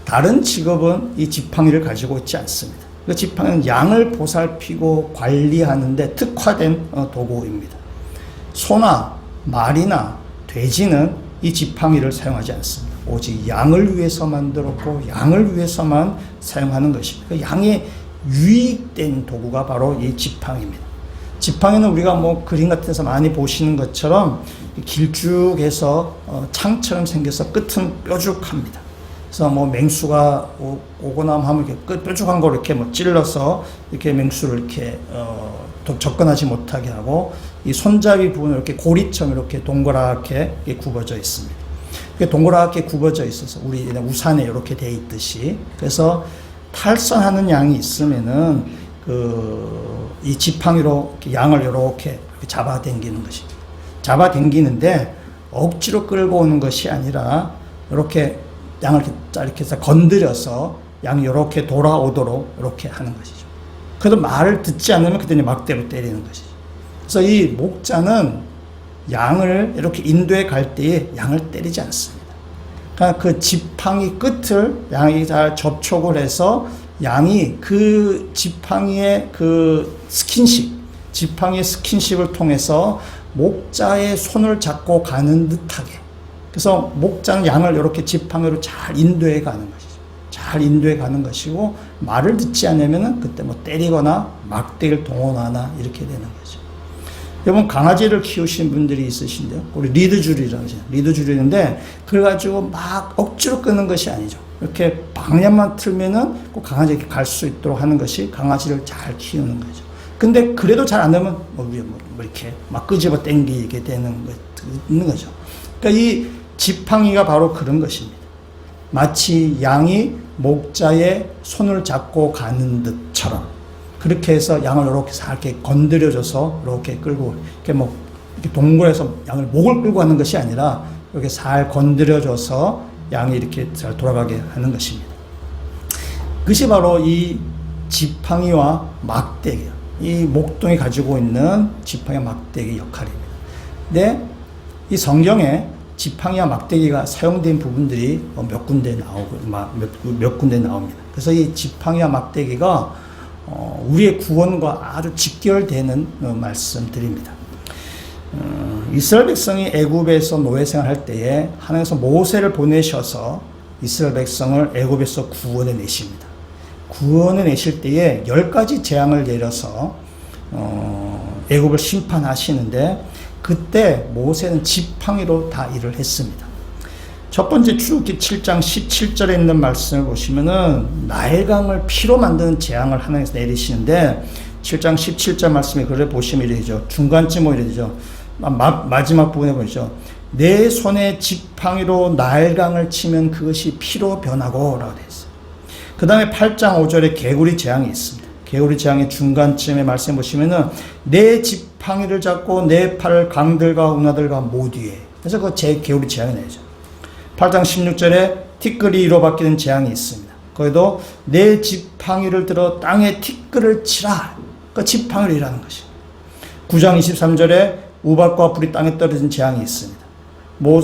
다른 직업은 이 지팡이를 가지고 있지 않습니다. 그 지팡이는 양을 보살피고 관리하는데 특화된 도구입니다. 소나 말이나 돼지는 이 지팡이를 사용하지 않습니다. 오직 양을 위해서 만들었고 양을 위해서만 사용하는 것입니다. 그 양의 유익된 도구가 바로 이 지팡이입니다. 지팡이는 우리가 뭐 그림 같은 데서 많이 보시는 것처럼 길쭉해서 창처럼 생겨서 끝은 뾰족합니다. 그래서 뭐 맹수가 오거나 하면 이렇게 뾰족한 걸 이렇게 뭐 찔러서 이렇게 맹수를 이렇게 접근하지 못하게 하고 이 손잡이 부분을 이렇게 고리처럼 이렇게 동그랗게 굽어져 있습니다. 동그랗게 굽어져 있어서 우리 우산에 이렇게 돼 있듯이 그래서 탈선하는 양이 있으면은 이 지팡이로 이렇게 양을 이렇게 잡아당기는 것입니다. 잡아당기는데 억지로 끌고 오는 것이 아니라 이렇게 양을 이렇게 해서 건드려서 양이 이렇게 돌아오도록 이렇게 하는 것이죠. 그래도 말을 듣지 않으면 그때 막대로 때리는 것이죠. 그래서 이 목자는 양을 이렇게 인도해 갈 때에 양을 때리지 않습니다. 그러니까 그 지팡이 끝을 양이 잘 접촉을 해서 양이 그 지팡이의 그 지팡이의 스킨십을 통해서 목자의 손을 잡고 가는 듯하게. 그래서 목자는 양을 이렇게 지팡이로 잘 인도해 가는 것이죠. 잘 인도해 가는 것이고, 말을 듣지 않으면은 그때 뭐 때리거나 막대기를 동원하나 이렇게 되는 거죠. 여러분, 강아지를 키우신 분들이 있으신데요. 우리 리드줄이라고 하죠. 리드줄인데, 그걸 가지고 막 억지로 끄는 것이 아니죠. 이렇게 방향만 틀면은 꼭 강아지에게 갈 수 있도록 하는 것이 강아지를 잘 키우는 거죠. 근데 그래도 잘 안 되면 뭐 이렇게 막 끄집어 당기게 되는 거죠. 그러니까 이 지팡이가 바로 그런 것입니다. 마치 양이 목자의 손을 잡고 가는 듯처럼 그렇게 해서 양을 이렇게 살게 건드려줘서 이렇게 끌고 이렇게 동굴에서 양을 목을 끌고 가는 것이 아니라 이렇게 살 건드려줘서 양이 이렇게 잘 돌아가게 하는 것입니다. 그것이 바로 이 지팡이와 막대기예요. 이 목동이 가지고 있는 지팡이와 막대기 역할입니다. 근데 이 성경에 지팡이와 막대기가 사용된 부분들이 몇 군데 나옵니다. 그래서 이 지팡이와 막대기가 우리의 구원과 아주 직결되는 말씀들입니다. 이스라엘 백성이 애굽에서 노예 생활할 때에 하나님께서 모세를 보내셔서 이스라엘 백성을 애굽에서 구원해 내십니다. 구원해 내실 때에 10가지 재앙을 내려서 애굽을 심판하시는데 그때 모세는 지팡이로 다 일을 했습니다. 첫 번째 출애굽기 7장 17절에 있는 말씀을 보시면은 나일강을 피로 만드는 재앙을 하나님께서 내리시는데 7장 17절 말씀에 그걸 보시면 이래 되죠. 중간쯤 이래 되죠. 마지막 부분에 보시죠. 내 손에 지팡이로 나일강을 치면 그것이 피로 변하고 라고 되어 있어요. 그 다음에 8장 5절에 개구리 재앙이 있습니다. 개구리 재앙의 중간쯤에 말씀 보시면은 내 지팡이를 잡고 내 팔을 강들과 운하들과 모두에. 그래서 그 개구리 재앙이 나죠. 8장 16절에 티끌이로 바뀌는 재앙이 있습니다. 거기도 내 지팡이를 들어 땅에 티끌을 치라. 그 지팡이로 일하는 것입니다. 9장 23절에 우박과 불이 땅에 떨어진 재앙이 있습니다.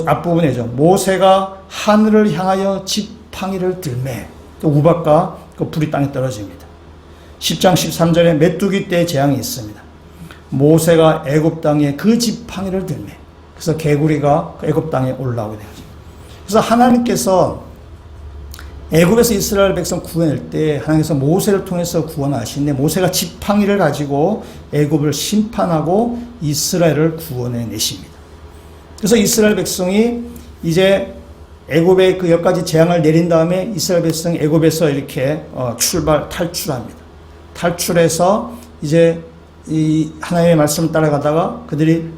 앞부분에죠. 모세가 하늘을 향하여 지팡이를 들매. 또 우박과 그 불이 땅에 떨어집니다. 10장 13절에 메뚜기 떼의 재앙이 있습니다. 모세가 애굽 땅에 그 지팡이를 들매. 그래서 개구리가 그 애굽 땅에 올라오게 되죠. 그래서 하나님께서 애굽에서 이스라엘 백성 구원할 때 하나님께서 모세를 통해서 구원하시는데 모세가 지팡이를 가지고 애굽을 심판하고 이스라엘을 구원해 내십니다. 그래서 이스라엘 백성이 이제 애굽에 그 10가지 재앙을 내린 다음에 이스라엘 백성이 애굽에서 이렇게 탈출합니다. 탈출해서 이제 이 하나님의 말씀을 따라가다가 그들이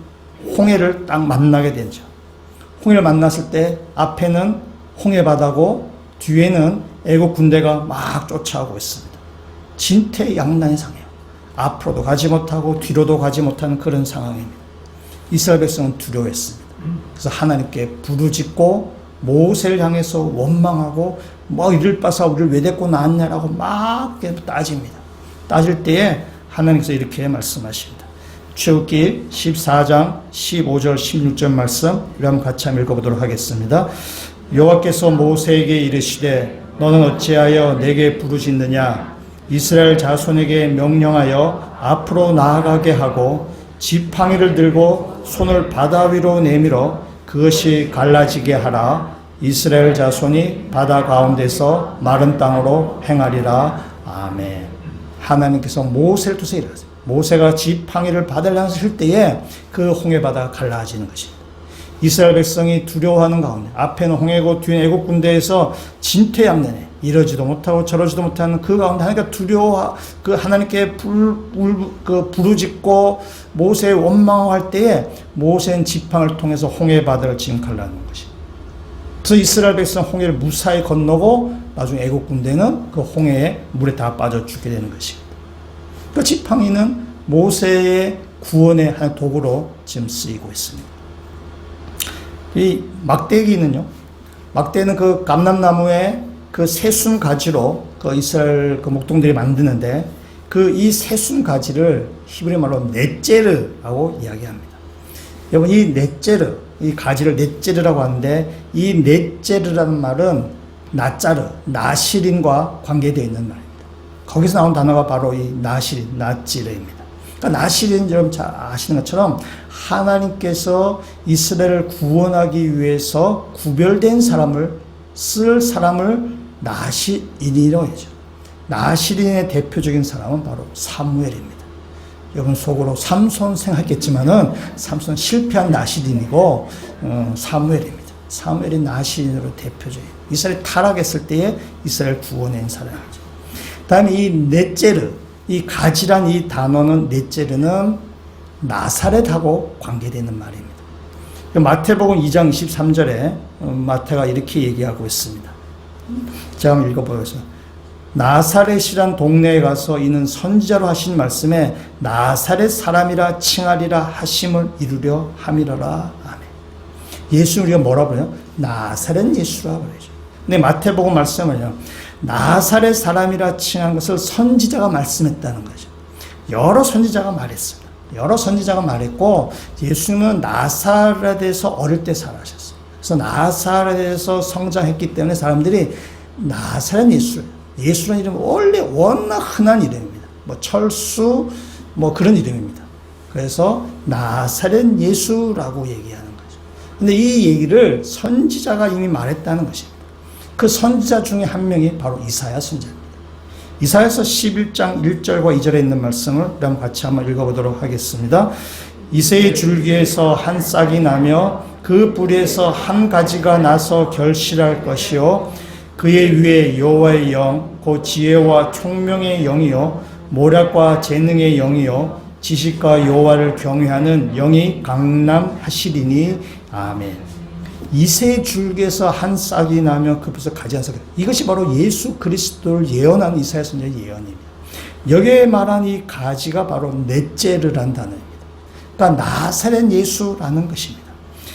홍해를 딱 만나게 되죠. 홍해를 만났을 때 앞에는 홍해바다고 뒤에는 애국 군대가 막 쫓아오고 있습니다. 진퇴양난의 상황이에요. 앞으로도 가지 못하고 뒤로도 가지 못하는 그런 상황입니다. 이스라엘 백성은 두려워했습니다. 그래서 하나님께 부르짖고 모세를 향해서 원망하고 뭐 이를 빠서 우리를 왜 데리고 나왔냐라고 막 따집니다. 따질 때에 하나님께서 이렇게 말씀하십니다. 출애굽기 14장 15절 16절 말씀 우리 한번 같이 한번 읽어보도록 하겠습니다. 여호와께서 모세에게 이르시되 너는 어찌하여 내게 부르짖느냐 이스라엘 자손에게 명령하여 앞으로 나아가게 하고 지팡이를 들고 손을 바다 위로 내밀어 그것이 갈라지게 하라. 이스라엘 자손이 바다 가운데서 마른 땅으로 행하리라. 아멘. 하나님께서 모세를 통해서 일하세요. 모세가 지팡이를 바다를 향해서 힐 때에 그 홍해바다가 갈라지는 것입니다. 이스라엘 백성이 두려워하는 가운데 앞에는 홍해고 뒤에는 애국 군대에서 진퇴양난에 이러지도 못하고 저러지도 못하는 그 가운데 하나님께 두려워 그 하나님께 부르짖고 모세의 원망할 때에 모세는 지팡을 통해서 홍해바다를 지금 갈라놓는 것입니다. 그래서 이스라엘 백성 홍해를 무사히 건너고 나중에 애국 군대는 그 홍해에 물에 다 빠져 죽게 되는 것입니다. 그 지팡이는 모세의 구원의 한 도구로 지금 쓰이고 있습니다. 이 막대기는요, 막대는 그 감람나무의 그 새순 가지로 그 이스라엘 그 목동들이 만드는데 그 이 새순 가지를 히브리 말로 넷제르라고 이야기합니다. 여러분 이 넷제르, 이 가지를 넷제르라고 하는데 이 넷제르라는 말은 나짜르, 나시린과 관계되어 있는 말입니다. 거기서 나온 단어가 바로 이 나시린, 나찌르입니다. 그러니까 나시린 여러분 잘 아시는 것처럼 하나님께서 이스라엘을 구원하기 위해서 구별된 사람을 쓸 사람을 나시린이라고 하죠. 나시린의 대표적인 사람은 바로 사무엘입니다. 여러분 속으로 삼손 생각했겠지만은 삼손 실패한 나시린이고 사무엘입니다. 사무엘이 나시린으로 대표적이에요. 이스라엘 타락했을 때에 이스라엘 구원한 사람이죠. 다음에 이 넷제르, 이 가지란 이 단어는 넷제르는 나사렛하고 관계되는 말입니다. 마태복음 2장 23절에 마태가 이렇게 얘기하고 있습니다. 제가 한번 읽어보겠습니다. 나사렛이란 동네에 가서 이는 선지자로 하신 말씀에 나사렛 사람이라 칭하리라 하심을 이루려 함이라라. 아멘. 예수는 우리가 뭐라고 그래요? 나사렛 예수라고 그러죠. 근데 마태복음 말씀은요, 나사렛 사람이라 칭한 것을 선지자가 말씀했다는 거죠. 여러 선지자가 말했습니다. 여러 선지자가 말했고 예수님은 나사렛에서 어릴 때 살아셨어요. 그래서 나사렛에서 성장했기 때문에 사람들이 나사렛 예수라는 이름은 원래 워낙 흔한 이름입니다. 뭐 철수 뭐 그런 이름입니다. 그래서 나사렛 예수라고 얘기하는 거죠. 근데 이 얘기를 선지자가 이미 말했다는 것입니다. 그 선지자 중에 한 명이 바로 이사야 선지자입니다. 이사야서 11장 1절과 2절에 있는 말씀을 그럼 같이 한번 읽어보도록 하겠습니다. 이새의 줄기에서 한 싹이 나며 그 뿌리에서 한 가지가 나서 결실할 것이요 그의 위에 여호와의 영, 곧 지혜와 총명의 영이요 모략과 재능의 영이요 지식과 여호와를 경외하는 영이 강림하시리니 아멘. 이새의 줄기에서 한 싹이 나면 그것에서 가지 한 싹이. 이것이 바로 예수 그리스도를 예언한 이사야 선지자의 예언입니다. 여기에 말한 이 가지가 바로 넷제르라는 단어입니다. 그러니까 나사렛 예수라는 것입니다.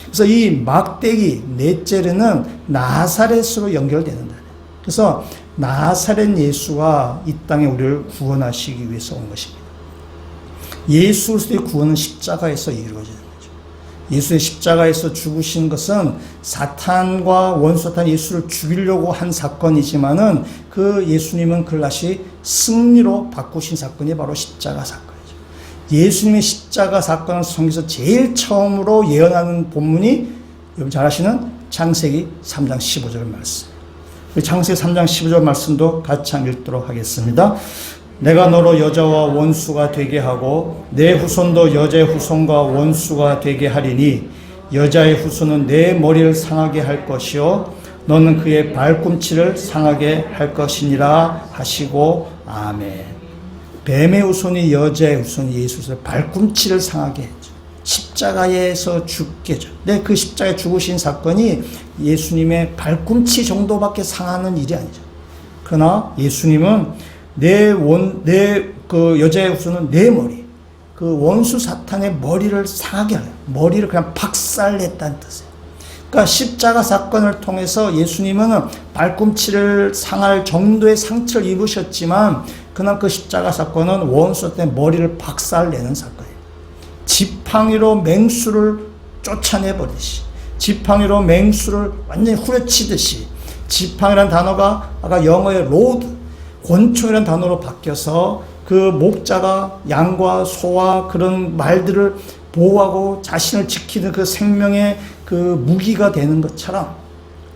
그래서 이 막대기 넷제르는 나사렛으로 연결되는 단어예요. 그래서 나사렛 예수가 이 땅에 우리를 구원하시기 위해서 온 것입니다. 예수 그리스도의 구원은 십자가에서 이루어지는 거죠. 예수의 십자가에서 죽으신 것은 사탄과 원수 사탄 예수를 죽이려고 한 사건이지만은 그 예수님은 그걸 다시 승리로 바꾸신 사건이 바로 십자가 사건이죠. 예수님의 십자가 사건을 성경에서 제일 처음으로 예언하는 본문이 여러분 잘 아시는 창세기 3장 15절 말씀. 창세기 3장 15절 말씀도 같이 한번 읽도록 하겠습니다. 내가 너로 여자와 원수가 되게 하고 내 후손도 여자의 후손과 원수가 되게 하리니 여자의 후손은 내 머리를 상하게 할 것이요 너는 그의 발꿈치를 상하게 할 것이니라 하시고 아멘. 뱀의 후손이 여자의 후손이 예수를 발꿈치를 상하게 했죠. 십자가에서 죽게 했죠. 근데 그 십자가에 죽으신 사건이 예수님의 발꿈치 정도밖에 상하는 일이 아니죠. 그러나 예수님은 그 여자의 후손은 내 머리, 그 원수 사탄의 머리를 상하게 하려, 머리를 그냥 박살냈다는 뜻이에요. 그러니까 십자가 사건을 통해서 예수님은 발꿈치를 상할 정도의 상처를 입으셨지만, 그러나 그 십자가 사건은 원수 사탄의 머리를 박살내는 사건이에요. 지팡이로 맹수를 쫓아내버리듯이, 지팡이로 맹수를 완전히 후려치듯이, 지팡이라는 단어가 아까 영어의 로드, 권총이라는 단어로 바뀌어서 그 목자가 양과 소와 그런 말들을 보호하고 자신을 지키는 그 생명의 그 무기가 되는 것처럼,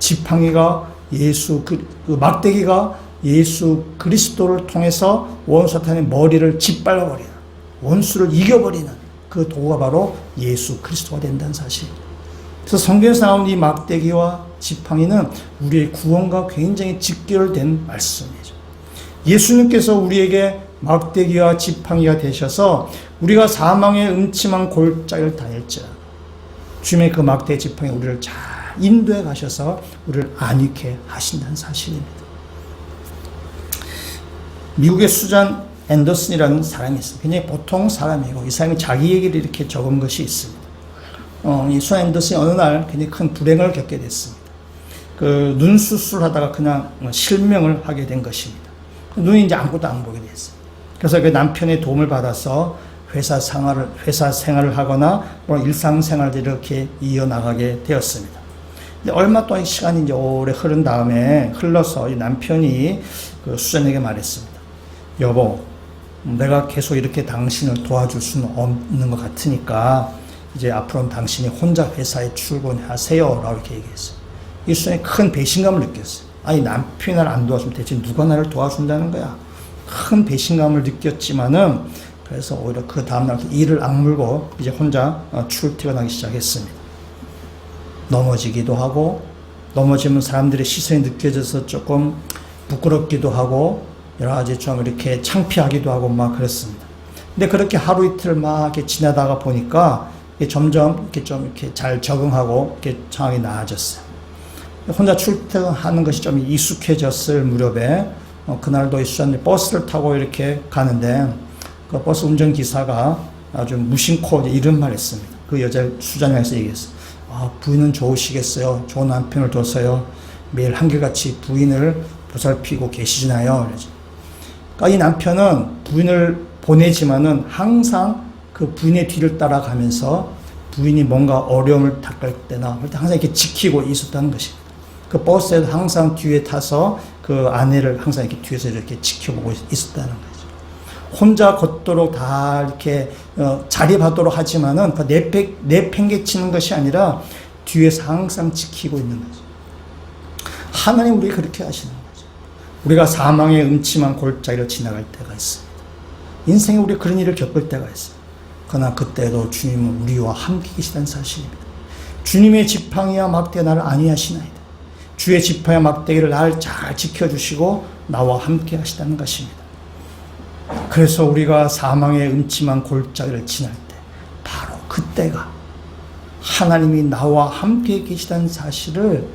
지팡이가 그 막대기가 예수 그리스도를 통해서 원수 사탄의 머리를 짓밟아버리는, 원수를 이겨버리는 그 도구가 바로 예수 그리스도가 된다는 사실입니다. 그래서 성경에서 나온 이 막대기와 지팡이는 우리의 구원과 굉장히 직결된 말씀이죠. 예수님께서 우리에게 막대기와 지팡이가 되셔서 우리가 사망의 음침한 골짜기를 다닐지라도 주님의 그 막대기 지팡이 우리를 잘 인도해 가셔서 우리를 안위케 하신다는 사실입니다. 미국의 수잔 앤더슨이라는 사람이 있습니다. 굉장히 보통 사람이고 이 사람이 자기 얘기를 이렇게 적은 것이 있습니다. 이 수잔 앤더슨이 어느 날 굉장히 큰 불행을 겪게 됐습니다. 그 눈 수술하다가 그냥 실명을 하게 된 것입니다. 눈이 이제 아무것도 안 보게 됐어요. 그래서 그 남편의 도움을 받아서 회사 생활을 하거나 일상생활을 이렇게 이어나가게 되었습니다. 근데 얼마 동안 시간이 이제 오래 흐른 다음에 흘러서 이 남편이 그 수잔에게 말했습니다. 여보, 내가 계속 이렇게 당신을 도와줄 수는 없는 것 같으니까 이제 앞으로는 당신이 혼자 회사에 출근하세요 라고 이렇게 얘기했어요. 이 수잔이 큰 배신감을 느꼈어요. 아니, 남편이 나를 안 도와주면 대체 누가 나를 도와준다는 거야. 큰 배신감을 느꼈지만은, 그래서 오히려 그 다음날 이를 악물고 이제 혼자 출퇴근하기 시작했습니다. 넘어지기도 하고, 넘어지면 사람들의 시선이 느껴져서 조금 부끄럽기도 하고, 여러 가지 좀 이렇게 창피하기도 하고 막 그랬습니다. 근데 그렇게 하루 이틀 막 이렇게 지나다가 보니까 점점 이렇게 좀 이렇게 잘 적응하고 이렇게 상황이 나아졌어요. 혼자 출퇴근하는 것이 좀 익숙해졌을 무렵에 그날도 이 수잔이 버스를 타고 이렇게 가는데 그 버스 운전기사가 아주 무심코 이런 말 했습니다. 그 여자 수잔에서 얘기했어요. 부인은 좋으시겠어요. 좋은 남편을 둬서요. 매일 한결같이 부인을 보살피고 계시나요? 그러니까 이 남편은 부인을 보내지만은 항상 그 부인의 뒤를 따라가면서 부인이 뭔가 어려움을 닦을 때나 항상 이렇게 지키고 있었다는 것입니다. 그 버스에도 항상 뒤에 타서 그 아내를 항상 이렇게 뒤에서 이렇게 지켜보고 있었다는 거죠. 혼자 걷도록 다 이렇게 자립하도록 하지만은 내팽개치는 것이 아니라 뒤에서 항상 지키고 있는 거죠. 하나님 우리 그렇게 하시는 거죠. 우리가 사망의 음침한 골짜기를 지나갈 때가 있습니다. 인생에 우리 그런 일을 겪을 때가 있어요. 그러나 그때도 주님은 우리와 함께 계시다는 사실입니다. 주님의 지팡이와 막대가 나를 안위하시나이다. 주의 지팡이와 막대기를 나를 잘 지켜주시고 나와 함께 하시다는 것입니다. 그래서 우리가 사망의 음침한 골짜기를 지날 때 바로 그때가 하나님이 나와 함께 계시다는 사실을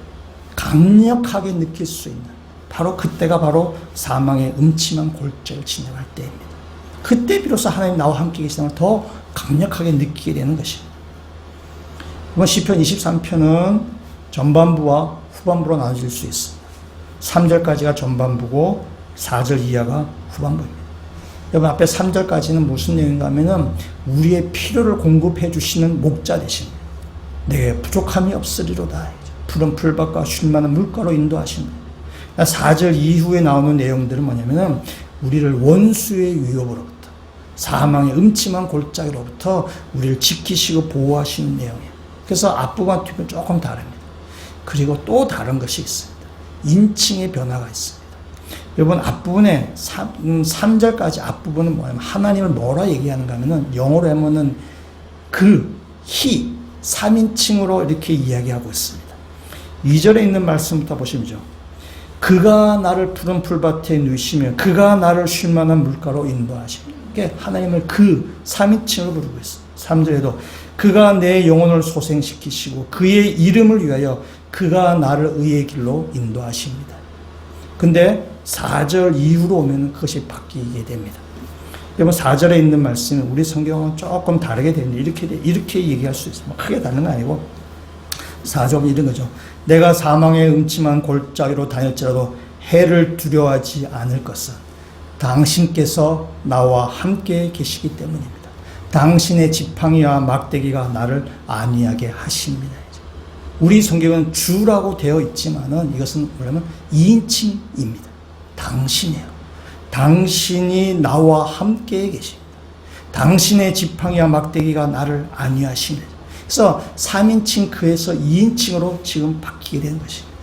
강력하게 느낄 수 있는, 바로 그때가 바로 사망의 음침한 골짜기를 지나갈 때입니다. 그때 비로소 하나님 나와 함께 계시다는 걸 더 강력하게 느끼게 되는 것입니다. 이번 시편 23편은 전반부와 후반부로 나눠질 수 있습니다. 3절까지가 전반부고 4절 이하가 후반부입니다. 여러분, 앞에 3절까지는 무슨 내용인가 하면은 우리의 필요를 공급해 주시는 목자 되십니다. 내게 부족함이 없으리로다. 푸른 풀밭과 쉴만한 물가로 인도하십니다. 4절 이후에 나오는 내용들은 뭐냐면은 우리를 원수의 위협으로부터, 사망의 음침한 골짜기로부터 우리를 지키시고 보호하시는 내용이에요. 그래서 앞부분과 뒷부분 조금 다릅니다. 그리고 또 다른 것이 있습니다. 인칭의 변화가 있습니다. 여러분, 앞부분에 3절까지 앞부분은 뭐냐면 하나님을 뭐라 얘기하는가 하면은 영어로 하면은 he, 3인칭으로 이렇게 이야기하고 있습니다. 2절에 있는 말씀부터 보시죠. 그가 나를 푸른 풀밭에 누이시며 그가 나를 쉴 만한 물가로 인도하시며, 하나님을 그 3인칭으로 부르고 있어요. 3절에도 그가 내 영혼을 소생시키시고 그의 이름을 위하여 그가 나를 의의 길로 인도하십니다. 근데 4절 이후로 오면 그것이 바뀌게 됩니다. 여러분 4절에 있는 말씀은 우리 성경은 조금 다르게 되는데 이렇게 얘기할 수 있어요. 크게 다른 건 아니고 4절은 이런 거죠. 내가 사망의 음침한 골짜기로 다닐지라도 해를 두려워하지 않을 것은 당신께서 나와 함께 계시기 때문입니다. 당신의 지팡이와 막대기가 나를 안위하게 하십니다. 우리 성경은 주라고 되어 있지만은 이것은 뭐냐면 2인칭입니다. 당신이에요. 당신이 나와 함께 계십니다. 당신의 지팡이와 막대기가 나를 안위하십니다. 그래서 3인칭 그에서 2인칭으로 지금 바뀌게 된 것입니다.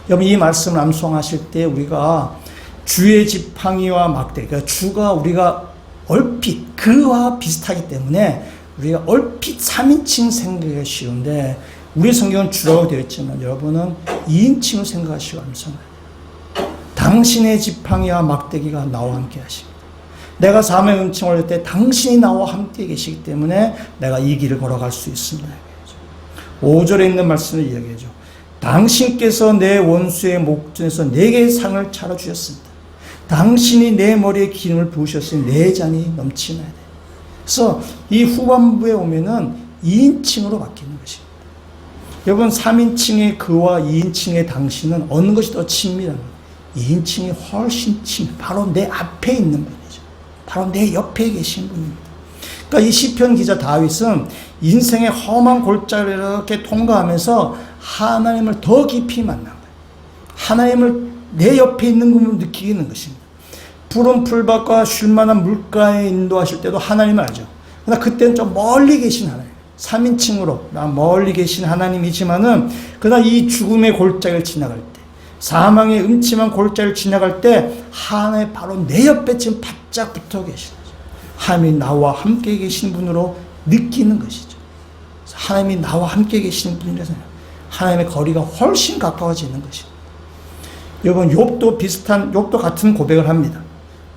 여러분 이 말씀을 암송하실 때 우리가 주의 지팡이와 막대기, 그러니까 주가 우리가 얼핏 그와 비슷하기 때문에 우리가 얼핏 3인칭 생각하기 쉬운데 우리 성경은 주라고 되어 있지만 여러분은 2인칭을 생각하시고 암송해요. 당신의 지팡이와 막대기가 나와 함께 하십니다. 내가 사망의 음침을 올 때 당신이 나와 함께 계시기 때문에 내가 이 길을 걸어갈 수 있습니다. 5절에 있는 말씀을 이야기하죠. 당신께서 내 원수의 목전에서 내게 상을 차려주셨습니다. 당신이 내 머리에 기름을 부으셨으니 내 잔이 넘치나야 돼. 그래서 이 후반부에 오면은 2인칭으로 바뀌는 것입니다. 여러분 3인칭의 그와 2인칭의 당신은 어느 것이 더 친밀한 2인칭이 훨씬 바로 내 앞에 있는 분이죠. 바로 내 옆에 계신 분입니다. 그러니까 이 시편 기자 다윗은 인생의 험한 골짜기를 이렇게 통과하면서 하나님을 더 깊이 만난 거예요. 하나님을 내 옆에 있는 것을 느끼는 것입니다. 푸른 풀밭과 쉴만한 물가에 인도하실 때도 하나님을 알죠. 그러나 그때는 좀 멀리 계신 하나님, 3인칭으로 나 멀리 계신 하나님이지만은 그러나 이 죽음의 골짜기를 지나갈 때, 사망의 음침한 골짜기를 지나갈 때 하나님 바로 내 옆에 지금 바짝 붙어 계시는 거죠. 하나님이 나와 함께 계신 분으로 느끼는 것이죠. 하나님이 나와 함께 계시는 분이라서 하나님의 거리가 훨씬 가까워지는 것입니다. 여러분 욥도 같은 고백을 합니다.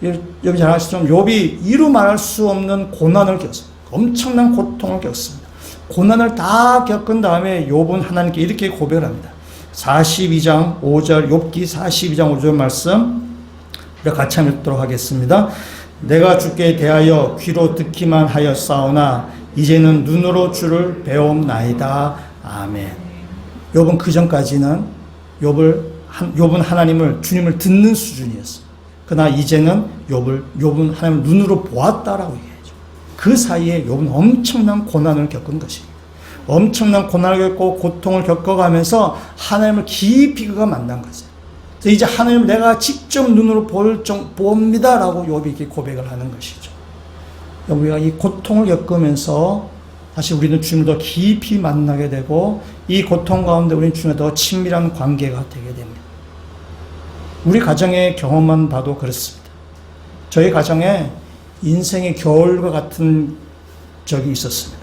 여러분 잘 아시죠? 욥이 이루 말할 수 없는 고난을 겪었습니다. 엄청난 고통을 겪었습니다. 고난을 다 겪은 다음에 욥은 하나님께 이렇게 고백을 합니다. 42장 5절 욥기 42장 5절 말씀 우리가 같이 읽도록 하겠습니다. 내가 주께 대하여 귀로 듣기만 하였사오나 이제는 눈으로 주를 배움나이다. 아멘. 욥은 그 전까지는 욥은 하나님을 주님을 듣는 수준이었어요. 그러나 이제는 욥은 하나님을 눈으로 보았다라고 얘기하죠. 그 사이에 욥은 엄청난 고난을 겪은 것입니다. 엄청난 고난을 겪고 고통을 겪어가면서 하나님을 깊이 그가 만난 거죠. 그래서 이제 하나님을 내가 직접 눈으로 봅니다라고 욥이 이렇게 고백을 하는 것이죠. 우리가 이 고통을 겪으면서 다시 우리는 주님을 더 깊이 만나게 되고 이 고통 가운데 우리는 주님과 더 친밀한 관계가 되게 됩니다. 우리 가정의 경험만 봐도 그렇습니다. 저희 가정에 인생의 겨울과 같은 적이 있었습니다.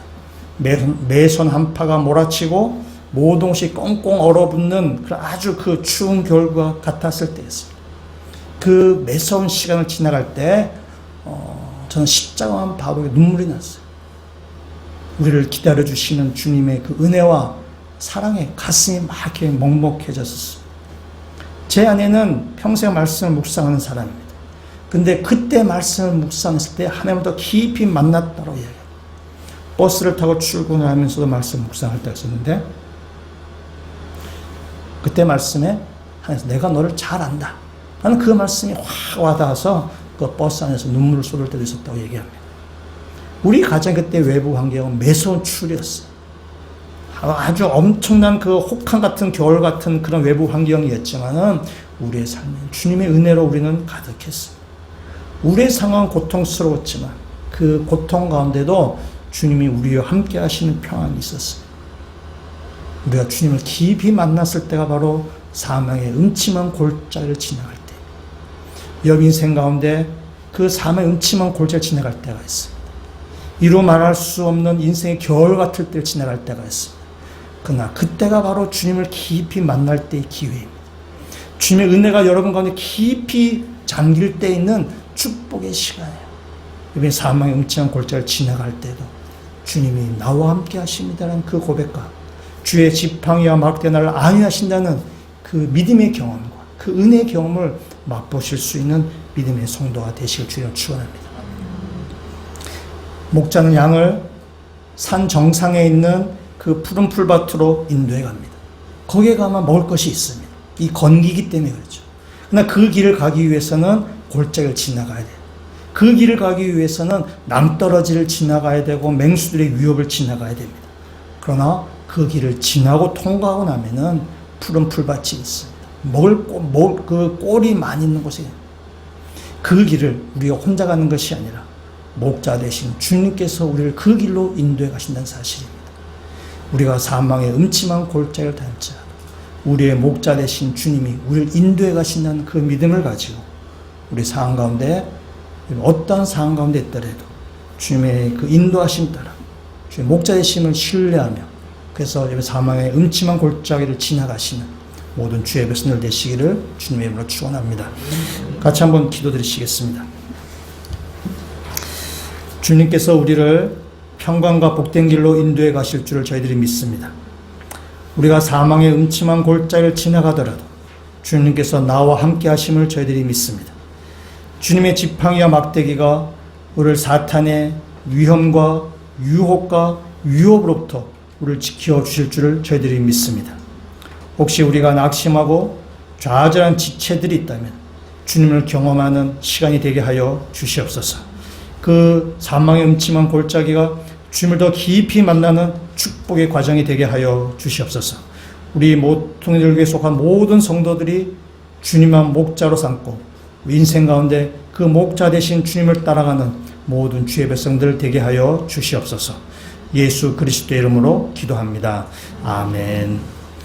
매선 한파가 몰아치고 모든 것이 꽁꽁 얼어붙는 아주 그 추운 겨울과 같았을 때였습니다. 그 매서운 시간을 지나갈 때 저는 십자가만 봐도 눈물이 났어요. 우리를 기다려주시는 주님의 그 은혜와 사랑에 가슴이 막 이렇게 먹먹해졌었어요. 제 아내는 평생 말씀을 묵상하는 사람입니다. 근데 그때 말씀을 묵상했을 때 하나님을 더 깊이 만났다고 이야기해요. 버스를 타고 출근을 하면서도 말씀 묵상할 때가 있었는데 그때 말씀에 하나님께서 내가 너를 잘 안다. 나는 그 말씀이 확 와닿아서 그 버스 안에서 눈물을 쏟을 때도 있었다고 얘기합니다. 우리 가정 그때 외부 환경은 매서운 추울이었어요. 아주 엄청난 그 혹한 같은 겨울 같은 그런 외부 환경이었지만은 우리의 삶은 주님의 은혜로 우리는 가득했습니다. 우리의 상황은 고통스러웠지만 그 고통 가운데도 주님이 우리와 함께 하시는 평안이 있었습니다. 우리가 주님을 깊이 만났을 때가 바로 사망의 음침한 골짜기를 지나갈 때, 여러분 인생 가운데 그 사망의 음침한 골짜기를 지나갈 때가 있습니다. 이루 말할 수 없는 인생의 겨울 같을 때를 지나갈 때가 있습니다. 그러나 그때가 바로 주님을 깊이 만날 때의 기회입니다. 주님의 은혜가 여러분 가운데 깊이 잠길 때 있는 축복의 시간이에요. 이번에 사망의 음침한 골짜기를 지나갈 때도 주님이 나와 함께 하십니다라는 그 고백과 주의 지팡이와 막대 나를 안위하신다는 그 믿음의 경험과 그 은혜의 경험을 맛보실 수 있는 믿음의 성도가 되시길 주님을 축원합니다. 목자는 양을 산 정상에 있는 그 푸른 풀밭으로 인도해 갑니다. 거기에 가면 먹을 것이 있습니다. 이 건기기 때문에 그렇죠. 그러나 그 길을 가기 위해서는 골짜기를 지나가야 돼요. 그 길을 가기 위해서는 낭떠러지를 지나가야 되고 맹수들의 위협을 지나가야 됩니다. 그러나 그 길을 지나고 통과하고 나면은 푸른 풀밭이 있습니다. 그 꼴이 많이 있는 곳에 그 길을 우리가 혼자 가는 것이 아니라 목자 되신 주님께서 우리를 그 길로 인도해 가신다는 사실입니다. 우리가 사망의 음침한 골짜기를 다닐지라도 우리의 목자 되신 주님이 우리를 인도해 가신다는 그 믿음을 가지고 우리 상황 가운데 어떠한 상황 가운데 있더라도 주님의 그 인도하심 따라 주의 목자 되심을 신뢰하며 그래서 사망의 음침한 골짜기를 지나가시는 모든 주의 백성들 되시기를 주님의 이름으로 축원합니다. 같이 한번 기도드리시겠습니다. 주님께서 우리를 평강과 복된 길로 인도해 가실 줄을 저희들이 믿습니다. 우리가 사망의 음침한 골짜기를 지나가더라도 주님께서 나와 함께 하심을 저희들이 믿습니다. 주님의 지팡이와 막대기가 우리를 사탄의 위험과 유혹과 유혹으로부터 우리를 지켜주실 줄을 저희들이 믿습니다. 혹시 우리가 낙심하고 좌절한 지체들이 있다면 주님을 경험하는 시간이 되게 하여 주시옵소서. 그 사망의 음침한 골짜기가 주님을 더 깊이 만나는 축복의 과정이 되게 하여 주시옵소서. 우리 모퉁이들교에 속한 모든 성도들이 주님만 목자로 삼고 인생 가운데 그 목자 되신 주님을 따라가는 모든 주의 백성들 되게 하여 주시옵소서. 예수 그리스도의 이름으로 기도합니다. 아멘.